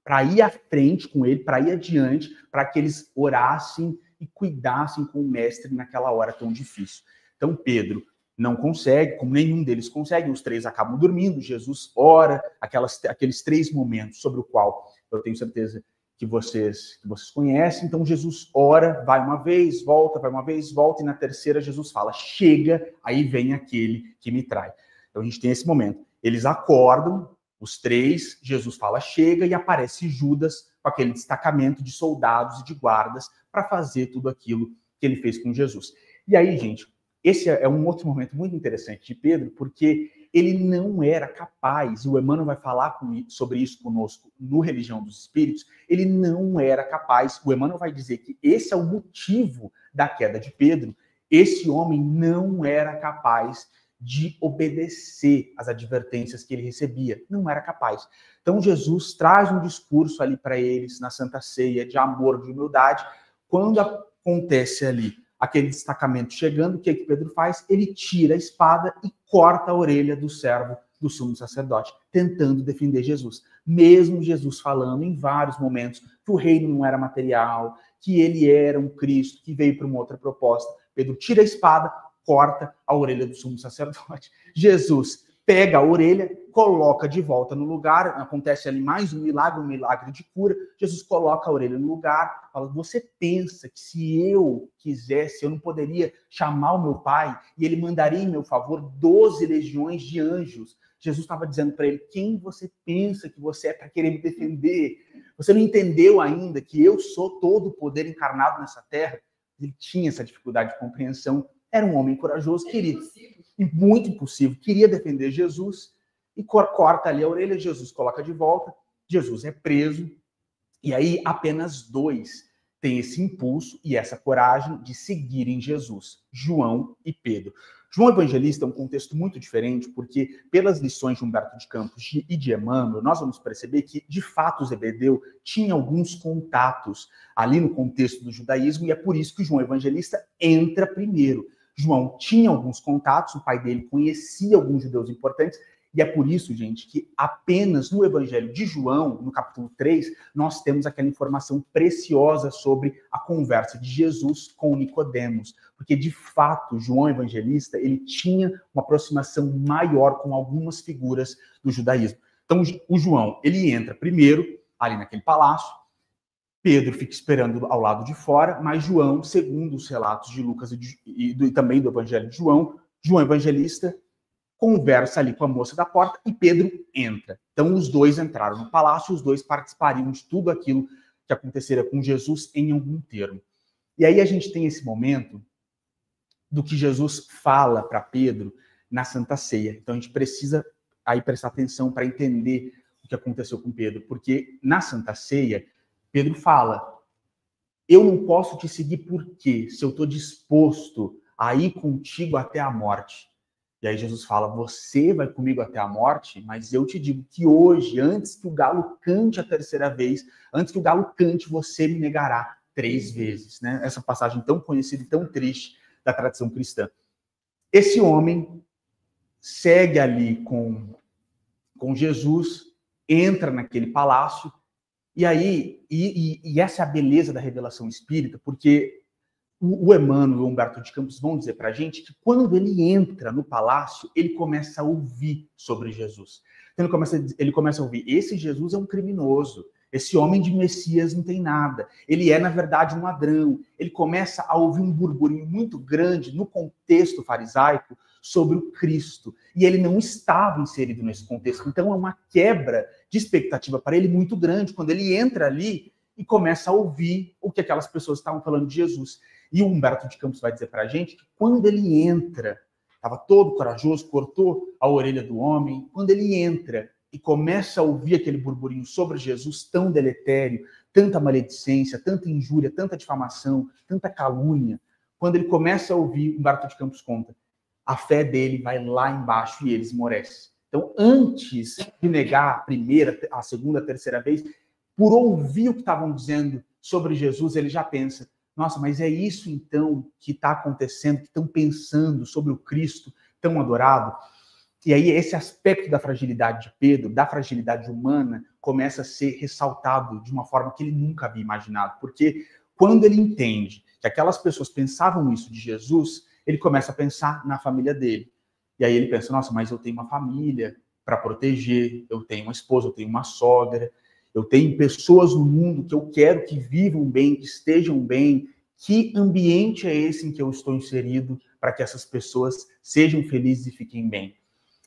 para ir à frente com ele, para ir adiante, para que eles orassem e cuidassem com o mestre naquela hora tão difícil. Então Pedro não consegue, como nenhum deles consegue, os três acabam dormindo, Jesus ora, aqueles 3 momentos sobre o qual eu tenho certeza que vocês conhecem. Então Jesus ora, vai uma vez, volta, vai uma vez, volta, e na terceira Jesus fala: chega, aí vem aquele que me trai. Então a gente tem esse momento. Eles acordam, os 3, Jesus fala chega, e aparece Judas com aquele destacamento de soldados e de guardas para fazer tudo aquilo que ele fez com Jesus. E aí, gente, esse é um outro momento muito interessante de Pedro, porque ele não era capaz, e o Emmanuel vai falar sobre isso conosco no Religião dos Espíritos, ele não era capaz, o Emmanuel vai dizer que esse é o motivo da queda de Pedro. Esse homem não era capaz de obedecer às advertências que ele recebia, não era capaz. Então Jesus traz um discurso ali para eles, na Santa Ceia, de amor, de humildade. Quando acontece ali aquele destacamento chegando, o que Pedro faz? Ele tira a espada e corta a orelha do servo do sumo sacerdote, tentando defender Jesus. Mesmo Jesus falando em vários momentos que o reino não era material, que ele era um Cristo, que veio para uma outra proposta. Pedro tira a espada, corta a orelha do sumo sacerdote. Jesus pega a orelha, coloca de volta no lugar, acontece ali mais um milagre de cura. Jesus coloca a orelha no lugar, fala: você pensa que se eu quisesse, eu não poderia chamar o meu pai e ele mandaria em meu favor 12 legiões de anjos? Jesus estava dizendo para ele: quem você pensa que você é para querer me defender? Você não entendeu ainda que eu sou todo o poder encarnado nessa terra? Ele tinha essa dificuldade de compreensão. Era um homem corajoso, queria, e muito impossível, queria defender Jesus, e corta ali a orelha. Jesus coloca de volta, Jesus é preso, e aí apenas 2 têm esse impulso e essa coragem de seguirem Jesus: João e Pedro. João Evangelista é um contexto muito diferente, porque pelas lições de Humberto de Campos e de Emmanuel, nós vamos perceber que, de fato, Zebedeu tinha alguns contatos ali no contexto do judaísmo, e é por isso que João Evangelista entra primeiro. João tinha alguns contatos, o pai dele conhecia alguns judeus importantes, e é por isso, gente, que apenas no Evangelho de João, no capítulo 3, nós temos aquela informação preciosa sobre a conversa de Jesus com Nicodemos. Porque, de fato, João Evangelista, ele tinha uma aproximação maior com algumas figuras do judaísmo. Então, o João, ele entra primeiro ali naquele palácio, Pedro fica esperando ao lado de fora, mas João, segundo os relatos de Lucas e também do Evangelho de João, João Evangelista conversa ali com a moça da porta e Pedro entra. Então, os 2 entraram no palácio, os 2 participariam de tudo aquilo que aconteceria com Jesus em algum termo. E aí a gente tem esse momento do que Jesus fala para Pedro na Santa Ceia. Então, a gente precisa aí prestar atenção para entender o que aconteceu com Pedro, porque na Santa Ceia, Pedro fala: eu não posso te seguir por quê? Se eu estou disposto a ir contigo até a morte. E aí Jesus fala, você vai comigo até a morte, mas eu te digo que hoje, antes que o galo cante a terceira vez, antes que o galo cante, você me negará 3 vezes. Né? Essa passagem tão conhecida e tão triste da tradição cristã. Esse homem segue ali com Jesus, entra naquele palácio, e aí, e essa é a beleza da revelação espírita, porque o Emmanuel e o Humberto de Campos vão dizer para a gente que quando ele entra no palácio, ele começa a ouvir sobre Jesus. Então ele começa a ouvir, esse Jesus é um criminoso, esse homem de Messias não tem nada, ele é, na verdade, um ladrão. Ele começa a ouvir um burburinho muito grande no contexto farisaico sobre o Cristo, e ele não estava inserido nesse contexto. Então é uma quebra de expectativa para ele muito grande, quando ele entra ali e começa a ouvir o que aquelas pessoas estavam falando de Jesus. E o Humberto de Campos vai dizer para a gente que quando ele entra, estava todo corajoso, cortou a orelha do homem, quando ele entra e começa a ouvir aquele burburinho sobre Jesus tão deletério, tanta maledicência, tanta injúria, tanta difamação, tanta calúnia, quando ele começa a ouvir, Humberto de Campos conta, a fé dele vai lá embaixo e ele esmorece. Então, antes de negar a primeira, a segunda, a terceira vez, por ouvir o que estavam dizendo sobre Jesus, ele já pensa, nossa, mas é isso então que está acontecendo, que estão pensando sobre o Cristo tão adorado? E aí esse aspecto da fragilidade de Pedro, da fragilidade humana, começa a ser ressaltado de uma forma que ele nunca havia imaginado. Porque quando ele entende que aquelas pessoas pensavam isso de Jesus, ele começa a pensar na família dele. E aí ele pensa, nossa, mas eu tenho uma família para proteger, eu tenho uma esposa, eu tenho uma sogra, eu tenho pessoas no mundo que eu quero que vivam bem, que estejam bem. Que ambiente é esse em que eu estou inserido para que essas pessoas sejam felizes e fiquem bem?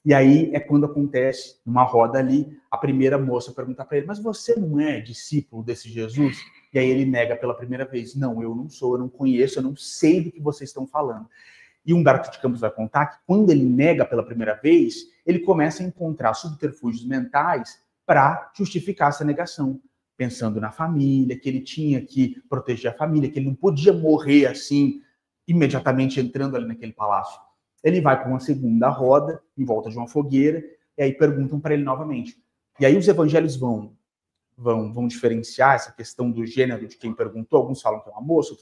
E aí é quando acontece, numa roda ali, a primeira moça pergunta para ele, mas você não é discípulo desse Jesus? E aí ele nega pela primeira vez, não, eu não sou, eu não conheço, eu não sei do que vocês estão falando. E Humberto de Campos vai contar que quando ele nega pela primeira vez, ele começa a encontrar subterfúgios mentais para justificar essa negação, pensando na família, que ele tinha que proteger a família, que ele não podia morrer assim, imediatamente entrando ali naquele palácio. Ele vai para uma segunda roda, em volta de uma fogueira, e aí perguntam para ele novamente. E aí os evangelhos vão diferenciar essa questão do gênero de quem perguntou. Alguns falam que é uma moça,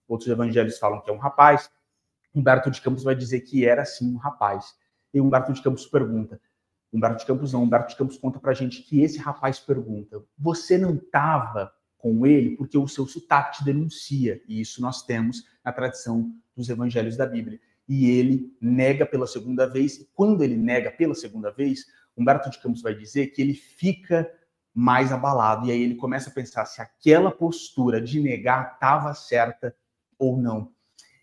outros evangelhos falam que é um rapaz. Humberto de Campos vai dizer que era sim um rapaz. E Humberto de Campos pergunta, Humberto de Campos conta pra gente que esse rapaz pergunta, você não estava com ele porque o seu sotaque te denuncia, e isso nós temos na tradição dos evangelhos da Bíblia. E ele nega pela segunda vez, e quando ele nega pela segunda vez, Humberto de Campos vai dizer que ele fica mais abalado, e aí ele começa a pensar se aquela postura de negar estava certa ou não.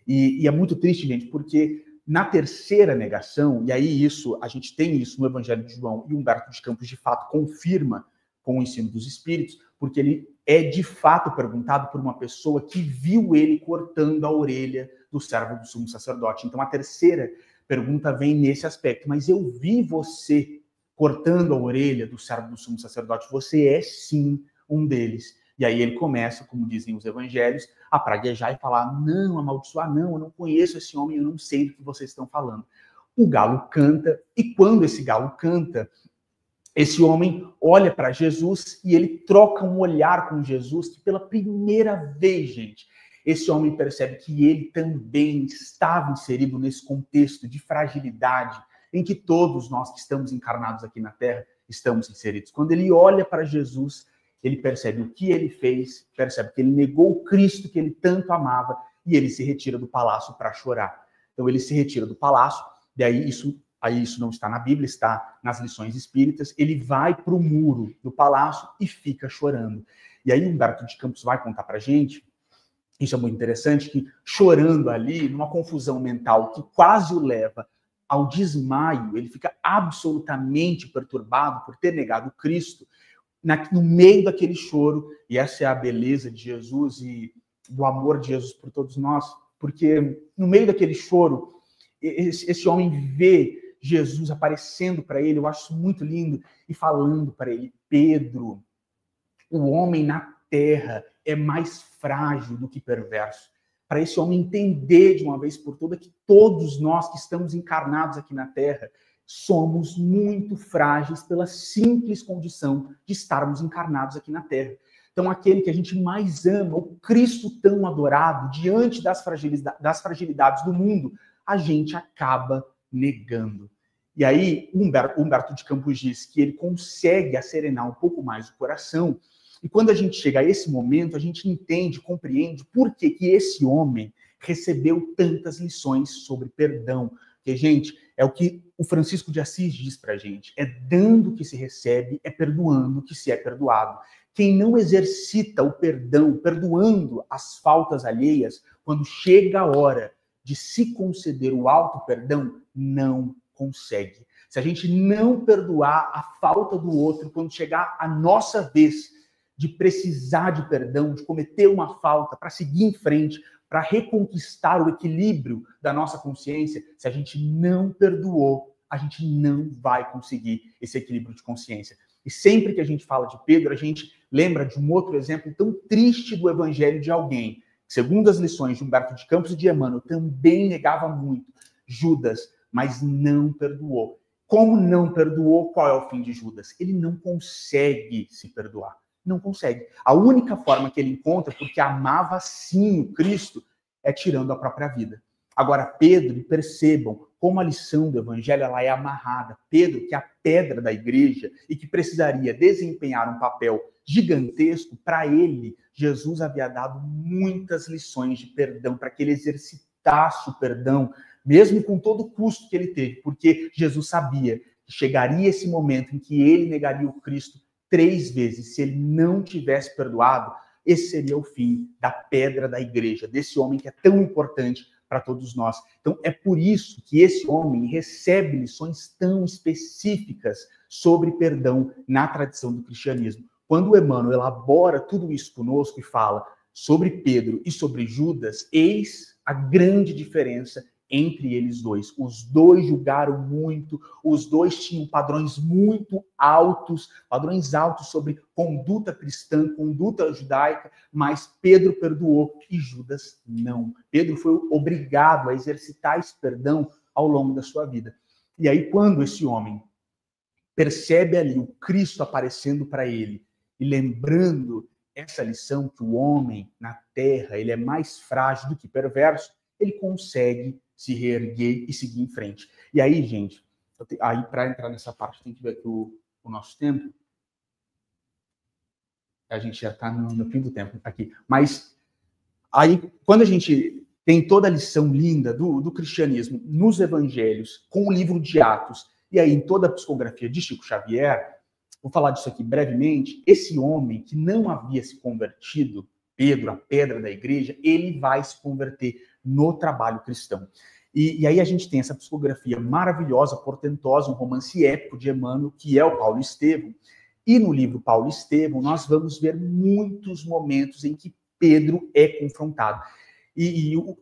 E é muito triste, gente, porque na terceira negação, e aí isso, a gente tem isso no Evangelho de João, e Humberto de Campos de fato confirma com o ensino dos Espíritos, porque ele é de fato perguntado por uma pessoa que viu ele cortando a orelha do servo do sumo sacerdote. Então a terceira pergunta vem nesse aspecto, mas eu vi você cortando a orelha do servo do sumo sacerdote, você é sim um deles. E aí ele começa, como dizem os evangelhos, a praguejar e falar, não, amaldiçoar, não, eu não conheço esse homem, eu não sei do que vocês estão falando. O galo canta, e quando esse galo canta, esse homem olha para Jesus e ele troca um olhar com Jesus, que pela primeira vez, gente, esse homem percebe que ele também estava inserido nesse contexto de fragilidade em que todos nós que estamos encarnados aqui na Terra estamos inseridos. Quando ele olha para Jesus, ele percebe o que ele fez, percebe que ele negou o Cristo que ele tanto amava e ele se retira do palácio para chorar. Então ele se retira do palácio, e aí isso não está na Bíblia, está nas lições espíritas, ele vai para o muro do palácio e fica chorando. E aí Humberto de Campos vai contar para a gente, isso é muito interessante, que chorando ali, numa confusão mental que quase o leva ao desmaio, ele fica absolutamente perturbado por ter negado Cristo, no meio daquele choro, e essa é a beleza de Jesus e do amor de Jesus por todos nós, porque no meio daquele choro, esse homem vê Jesus aparecendo para ele, eu acho isso muito lindo, e falando para ele, Pedro, o homem na terra é mais frágil do que perverso. para esse homem entender de uma vez por todas que todos nós que estamos encarnados aqui na Terra somos muito frágeis pela simples condição de estarmos encarnados aqui na Terra. Então, aquele que a gente mais ama, o Cristo tão adorado, diante das fragilidades do mundo, a gente acaba negando. E aí, Humberto de Campos diz que ele consegue acerenar um pouco mais o coração, e quando a gente chega a esse momento, a gente entende, compreende por que esse homem recebeu tantas lições sobre perdão. Porque, gente, é o que o Francisco de Assis diz pra gente, é dando que se recebe, é perdoando que se é perdoado. Quem não exercita o perdão, perdoando as faltas alheias, quando chega a hora de se conceder o auto-perdão, não consegue. Se a gente não perdoar a falta do outro, quando chegar a nossa vez de precisar de perdão, de cometer uma falta, para seguir em frente, para reconquistar o equilíbrio da nossa consciência, se a gente não perdoou, a gente não vai conseguir esse equilíbrio de consciência. E sempre que a gente fala de Pedro, a gente lembra de um outro exemplo tão triste do evangelho de alguém, que, segundo as lições de Humberto de Campos e de Emmanuel, também negava muito, Judas, mas não perdoou. Como não perdoou, qual é o fim de Judas? Ele não consegue se perdoar. Não consegue. A única forma que ele encontra, porque amava sim o Cristo, é tirando a própria vida. Agora, Pedro, percebam como a lição do evangelho ela é amarrada. Pedro, que é a pedra da igreja e que precisaria desempenhar um papel gigantesco, para ele, Jesus havia dado muitas lições de perdão, para que ele exercitasse o perdão, mesmo com todo o custo que ele teve, porque Jesus sabia que chegaria esse momento em que ele negaria o Cristo 3 vezes. Se ele não tivesse perdoado, esse seria o fim da pedra da igreja, desse homem que é tão importante para todos nós. Então, é por isso que esse homem recebe lições tão específicas sobre perdão na tradição do cristianismo. Quando o Emmanuel elabora tudo isso conosco e fala sobre Pedro e sobre Judas, eis a grande diferença entre eles dois. Os dois julgaram muito, os dois tinham padrões muito altos, padrões altos sobre conduta cristã, conduta judaica, mas Pedro perdoou e Judas não. Pedro foi obrigado a exercitar esse perdão ao longo da sua vida. E aí, quando esse homem percebe ali o Cristo aparecendo para ele e lembrando essa lição que o homem na terra ele é mais frágil do que perverso, ele consegue se reerguer e seguir em frente. E aí, gente, aí para entrar nessa parte, tem que ver aqui o nosso tempo. A gente já está no fim do tempo aqui. Mas aí, quando a gente tem toda a lição linda do cristianismo nos evangelhos, com o livro de Atos, e aí em toda a psicografia de Chico Xavier, vou falar disso aqui brevemente, esse homem que não havia se convertido, Pedro, a pedra da igreja, ele vai se converter no trabalho cristão. E aí a gente tem essa psicografia maravilhosa, portentosa, um romance épico de Emmanuel, que é o Paulo Estevão. E no livro Paulo Estevão, nós vamos ver muitos momentos em que Pedro é confrontado.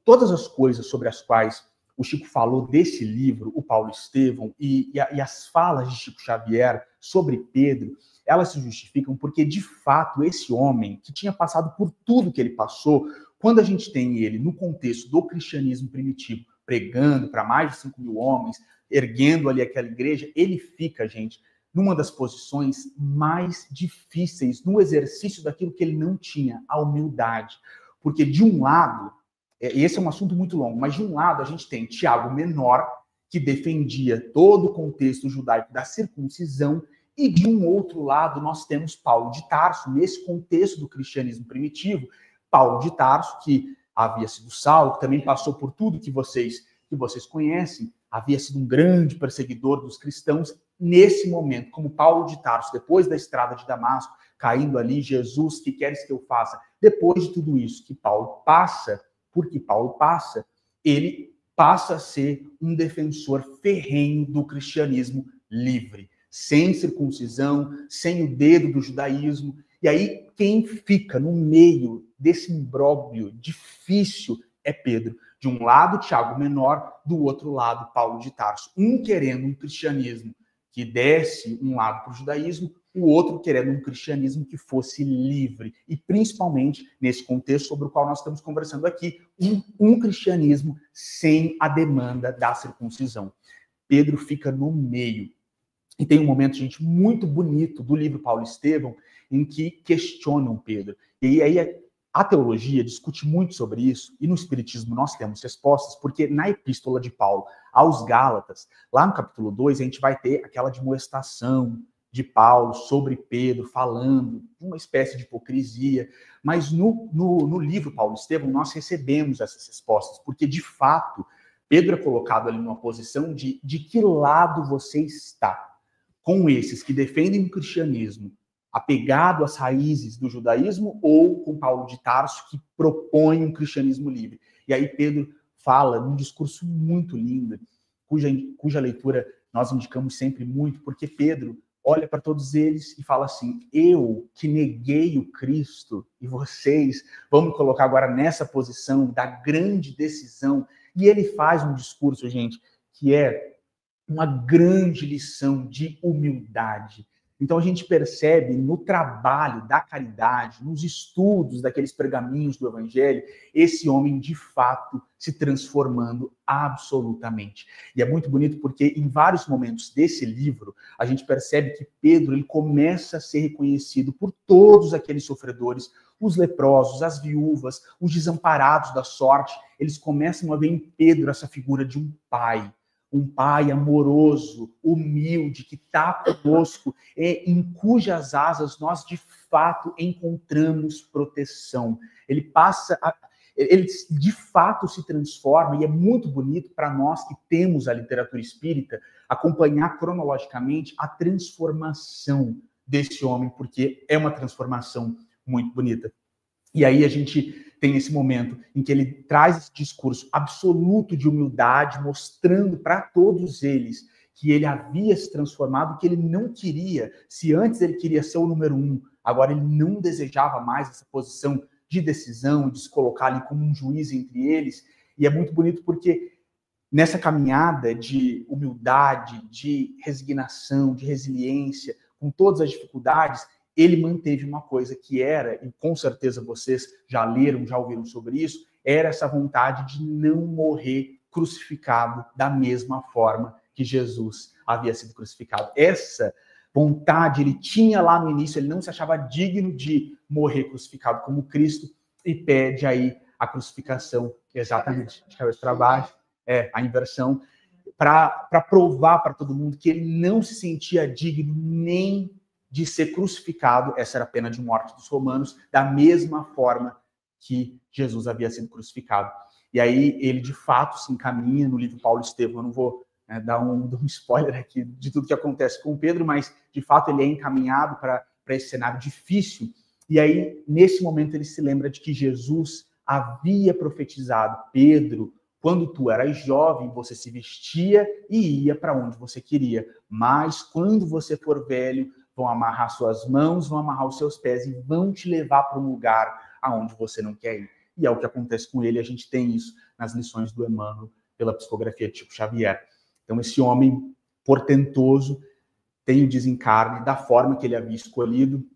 Todas as coisas sobre as quais o Chico falou desse livro, o Paulo Estevão, e as falas de Chico Xavier sobre Pedro, elas se justificam porque, de fato, esse homem que tinha passado por tudo que ele passou, quando a gente tem ele no contexto do cristianismo primitivo, pregando para mais de 5 mil homens, erguendo ali aquela igreja, ele fica, gente, numa das posições mais difíceis no exercício daquilo que ele não tinha, a humildade. Porque, de um lado, esse é um assunto muito longo, mas de um lado a gente tem Tiago Menor, que defendia todo o contexto judaico da circuncisão, e de um outro lado nós temos Paulo de Tarso, nesse contexto do cristianismo primitivo, Paulo de Tarso, que havia sido Saulo, que também passou por tudo que vocês conhecem, havia sido um grande perseguidor dos cristãos. Nesse momento, como Paulo de Tarso, depois da estrada de Damasco, caindo ali, Jesus, que queres que eu faça? Depois de tudo isso que Paulo passa, porque Paulo passa, ele passa a ser um defensor ferrenho do cristianismo livre, sem circuncisão, sem o dedo do judaísmo. E aí, quem fica no meio desse imbróglio difícil é Pedro. De um lado, Tiago Menor, do outro lado, Paulo de Tarso. Um querendo um cristianismo que desse um lado para o judaísmo, o outro querendo um cristianismo que fosse livre, e principalmente nesse contexto sobre o qual nós estamos conversando aqui, um cristianismo sem a demanda da circuncisão. Pedro fica no meio. E tem um momento, gente, muito bonito do livro Paulo e Estevão, em que questionam Pedro. E aí a teologia discute muito sobre isso, e no Espiritismo nós temos respostas, porque na epístola de Paulo aos Gálatas, lá no capítulo 2, a gente vai ter aquela demonstração de Paulo sobre Pedro, falando uma espécie de hipocrisia, mas no livro Paulo e Estevão nós recebemos essas respostas, porque de fato Pedro é colocado ali numa posição de que lado você está? Com esses que defendem o cristianismo apegado às raízes do judaísmo, ou com Paulo de Tarso, que propõe um cristianismo livre. E aí Pedro fala num discurso muito lindo, cuja leitura nós indicamos sempre muito, porque Pedro olha para todos eles e fala assim: eu que neguei o Cristo, e vocês vão me colocar agora nessa posição da grande decisão. E ele faz um discurso, gente, que é uma grande lição de humildade. Então a gente percebe no trabalho da caridade, nos estudos daqueles pergaminhos do Evangelho, esse homem de fato se transformando absolutamente. E é muito bonito porque em vários momentos desse livro, a gente percebe que Pedro ele começa a ser reconhecido por todos aqueles sofredores, os leprosos, as viúvas, os desamparados da sorte. Eles começam a ver em Pedro essa figura de um pai amoroso, humilde, que está conosco, em cujas asas nós de fato encontramos proteção. Ele de fato se transforma, e é muito bonito para nós que temos a literatura espírita acompanhar cronologicamente a transformação desse homem, porque é uma transformação muito bonita. E aí a gente tem esse momento em que ele traz esse discurso absoluto de humildade, mostrando para todos eles que ele havia se transformado, que ele não queria, se antes ele queria ser o número 1, agora ele não desejava mais essa posição de decisão, de se colocar ali como um juiz entre eles. E é muito bonito porque nessa caminhada de humildade, de resignação, de resiliência, com todas as dificuldades, ele manteve uma coisa que era, e com certeza vocês já leram, já ouviram sobre isso, era essa vontade de não morrer crucificado da mesma forma que Jesus havia sido crucificado. Essa vontade ele tinha lá no início, ele não se achava digno de morrer crucificado como Cristo, e pede aí a crucificação, exatamente, de cabeça para baixo, a inversão, para provar para todo mundo que ele não se sentia digno nem de ser crucificado, essa era a pena de morte dos romanos, da mesma forma que Jesus havia sido crucificado. E aí ele, de fato, se encaminha no livro Paulo e Estevão. Eu não vou dar um spoiler aqui de tudo que acontece com Pedro, mas, de fato, ele é encaminhado para esse cenário difícil. E aí, nesse momento, ele se lembra de que Jesus havia profetizado: Pedro, quando tu eras jovem, você se vestia e ia para onde você queria. Mas, quando você for velho, vão amarrar suas mãos, vão amarrar os seus pés e vão te levar para um lugar aonde você não quer ir. E é o que acontece com ele, a gente tem isso nas lições do Emmanuel pela psicografia de Chico Xavier. Então esse homem portentoso tem o desencarne da forma que ele havia escolhido,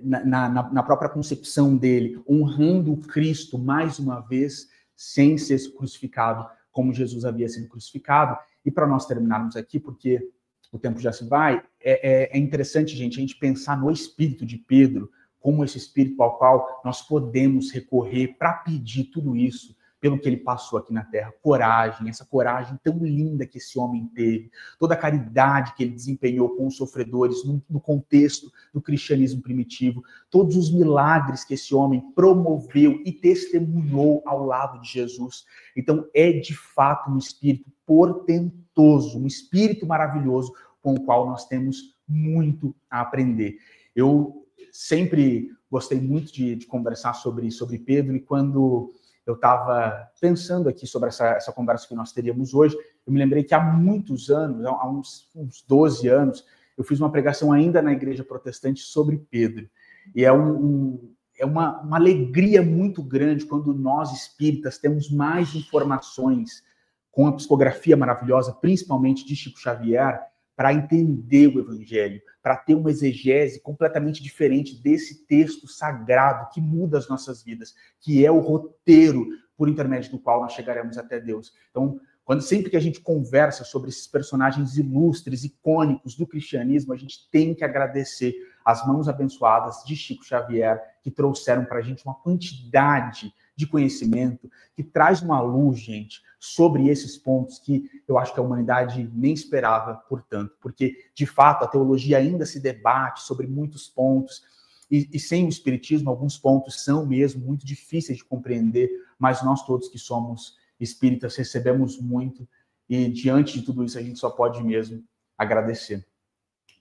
na própria concepção dele, honrando o Cristo mais uma vez, sem ser crucificado como Jesus havia sido crucificado. E para nós terminarmos aqui, porque o tempo já se vai, é interessante, gente, a gente pensar no espírito de Pedro, como esse espírito ao qual nós podemos recorrer para pedir tudo isso, pelo que ele passou aqui na Terra. Coragem, essa coragem tão linda que esse homem teve, toda a caridade que ele desempenhou com os sofredores no contexto do cristianismo primitivo, todos os milagres que esse homem promoveu e testemunhou ao lado de Jesus. Então, é de fato um espírito portentoso, um espírito maravilhoso com o qual nós temos muito a aprender. Eu sempre gostei muito de conversar sobre Pedro, e quando eu estava pensando aqui sobre essa conversa que nós teríamos hoje, eu me lembrei que há muitos anos, há uns 12 anos, eu fiz uma pregação ainda na igreja protestante sobre Pedro. E é uma alegria muito grande quando nós espíritas temos mais informações com a psicografia maravilhosa, principalmente de Chico Xavier, para entender o Evangelho, para ter uma exegese completamente diferente desse texto sagrado que muda as nossas vidas, que é o roteiro por intermédio do qual nós chegaremos até Deus. Então, sempre que a gente conversa sobre esses personagens ilustres, icônicos do cristianismo, a gente tem que agradecer as mãos abençoadas de Chico Xavier, que trouxeram para a gente uma quantidade de conhecimento, que traz uma luz, gente, sobre esses pontos que eu acho que a humanidade nem esperava, portanto, porque, de fato, a teologia ainda se debate sobre muitos pontos, e sem o espiritismo, alguns pontos são mesmo muito difíceis de compreender, mas nós todos que somos espíritas recebemos muito, e diante de tudo isso a gente só pode mesmo agradecer.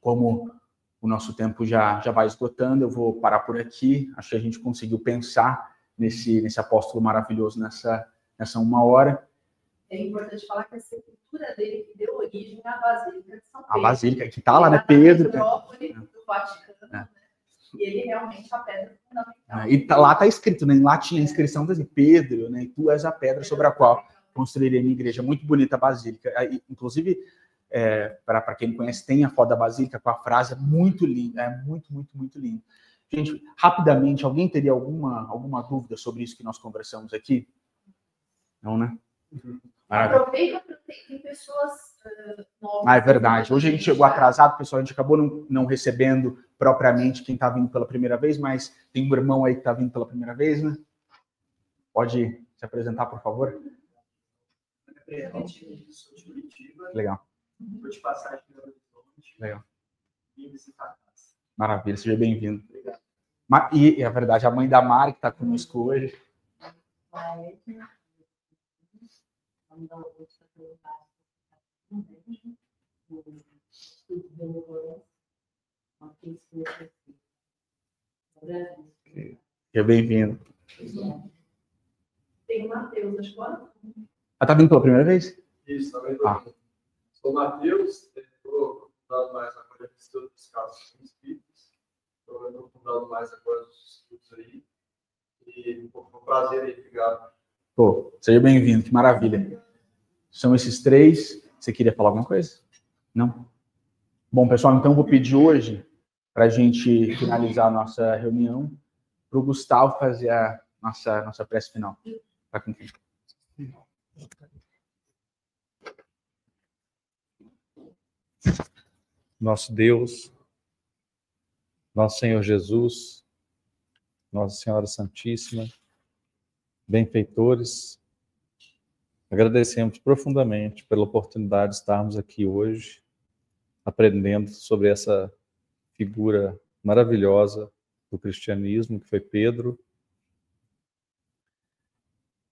Como o nosso tempo já vai esgotando, eu vou parar por aqui. Acho que a gente conseguiu pensar nesse apóstolo maravilhoso nessa 1 hora. É importante falar que a sepultura dele que deu origem à Basílica de São Pedro. A Basílica, que está lá, né, Pedro? Do Vaticano, né? E ele realmente é a pedra fundamental. E lá está escrito, né? Lá tinha a inscrição de Pedro, né? E tu és a pedra sobre a qual construirei a minha igreja. Muito bonita a Basílica. Inclusive, para quem não conhece, tem a foto da Basílica com a frase muito linda. É muito, muito, muito lindo. Gente, rapidamente, alguém teria alguma dúvida sobre isso que nós conversamos aqui? Não, né? Aproveita porque tem pessoas novas. É verdade. Hoje a gente chegou atrasado, pessoal. A gente acabou não recebendo propriamente quem está vindo pela primeira vez, mas tem um irmão aí que está vindo pela primeira vez, né? Pode se apresentar, por favor? Legal. Legal. Maravilha, seja bem-vindo. E é verdade, a mãe da Mari que está conosco hoje. Seja bem-vindo. Tem o Matheus, acho que ela... Tá vindo pela primeira vez? Isso, também estou. Sou o Matheus, estou fundando mais agora no estudo dos casos espíritos. Estou fundando mais agora os estudos aí. E foi um prazer aí, obrigado. Pô, seja bem-vindo, que maravilha. São esses três. Você queria falar alguma coisa? Não? Bom, pessoal, então eu vou pedir hoje, para a gente finalizar a nossa reunião, para o Gustavo fazer a nossa prece final. Tá com quem? Nosso Deus, nosso Senhor Jesus, Nossa Senhora Santíssima, benfeitores, agradecemos profundamente pela oportunidade de estarmos aqui hoje, aprendendo sobre essa figura maravilhosa do cristianismo, que foi Pedro,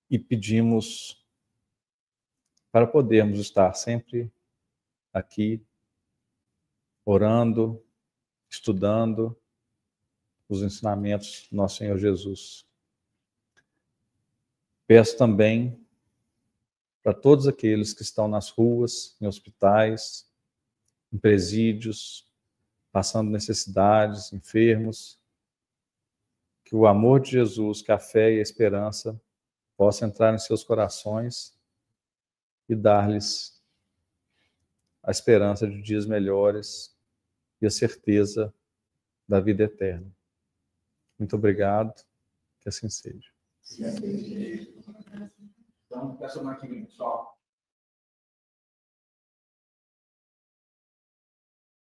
e pedimos para podermos estar sempre aqui, orando, estudando os ensinamentos do nosso Senhor Jesus. Peço também para todos aqueles que estão nas ruas, em hospitais, em presídios, passando necessidades, enfermos, que o amor de Jesus, que a fé e a esperança possa entrar em seus corações e dar-lhes a esperança de dias melhores e a certeza da vida eterna. Muito obrigado, que assim seja. Então, até semana que vem, pessoal.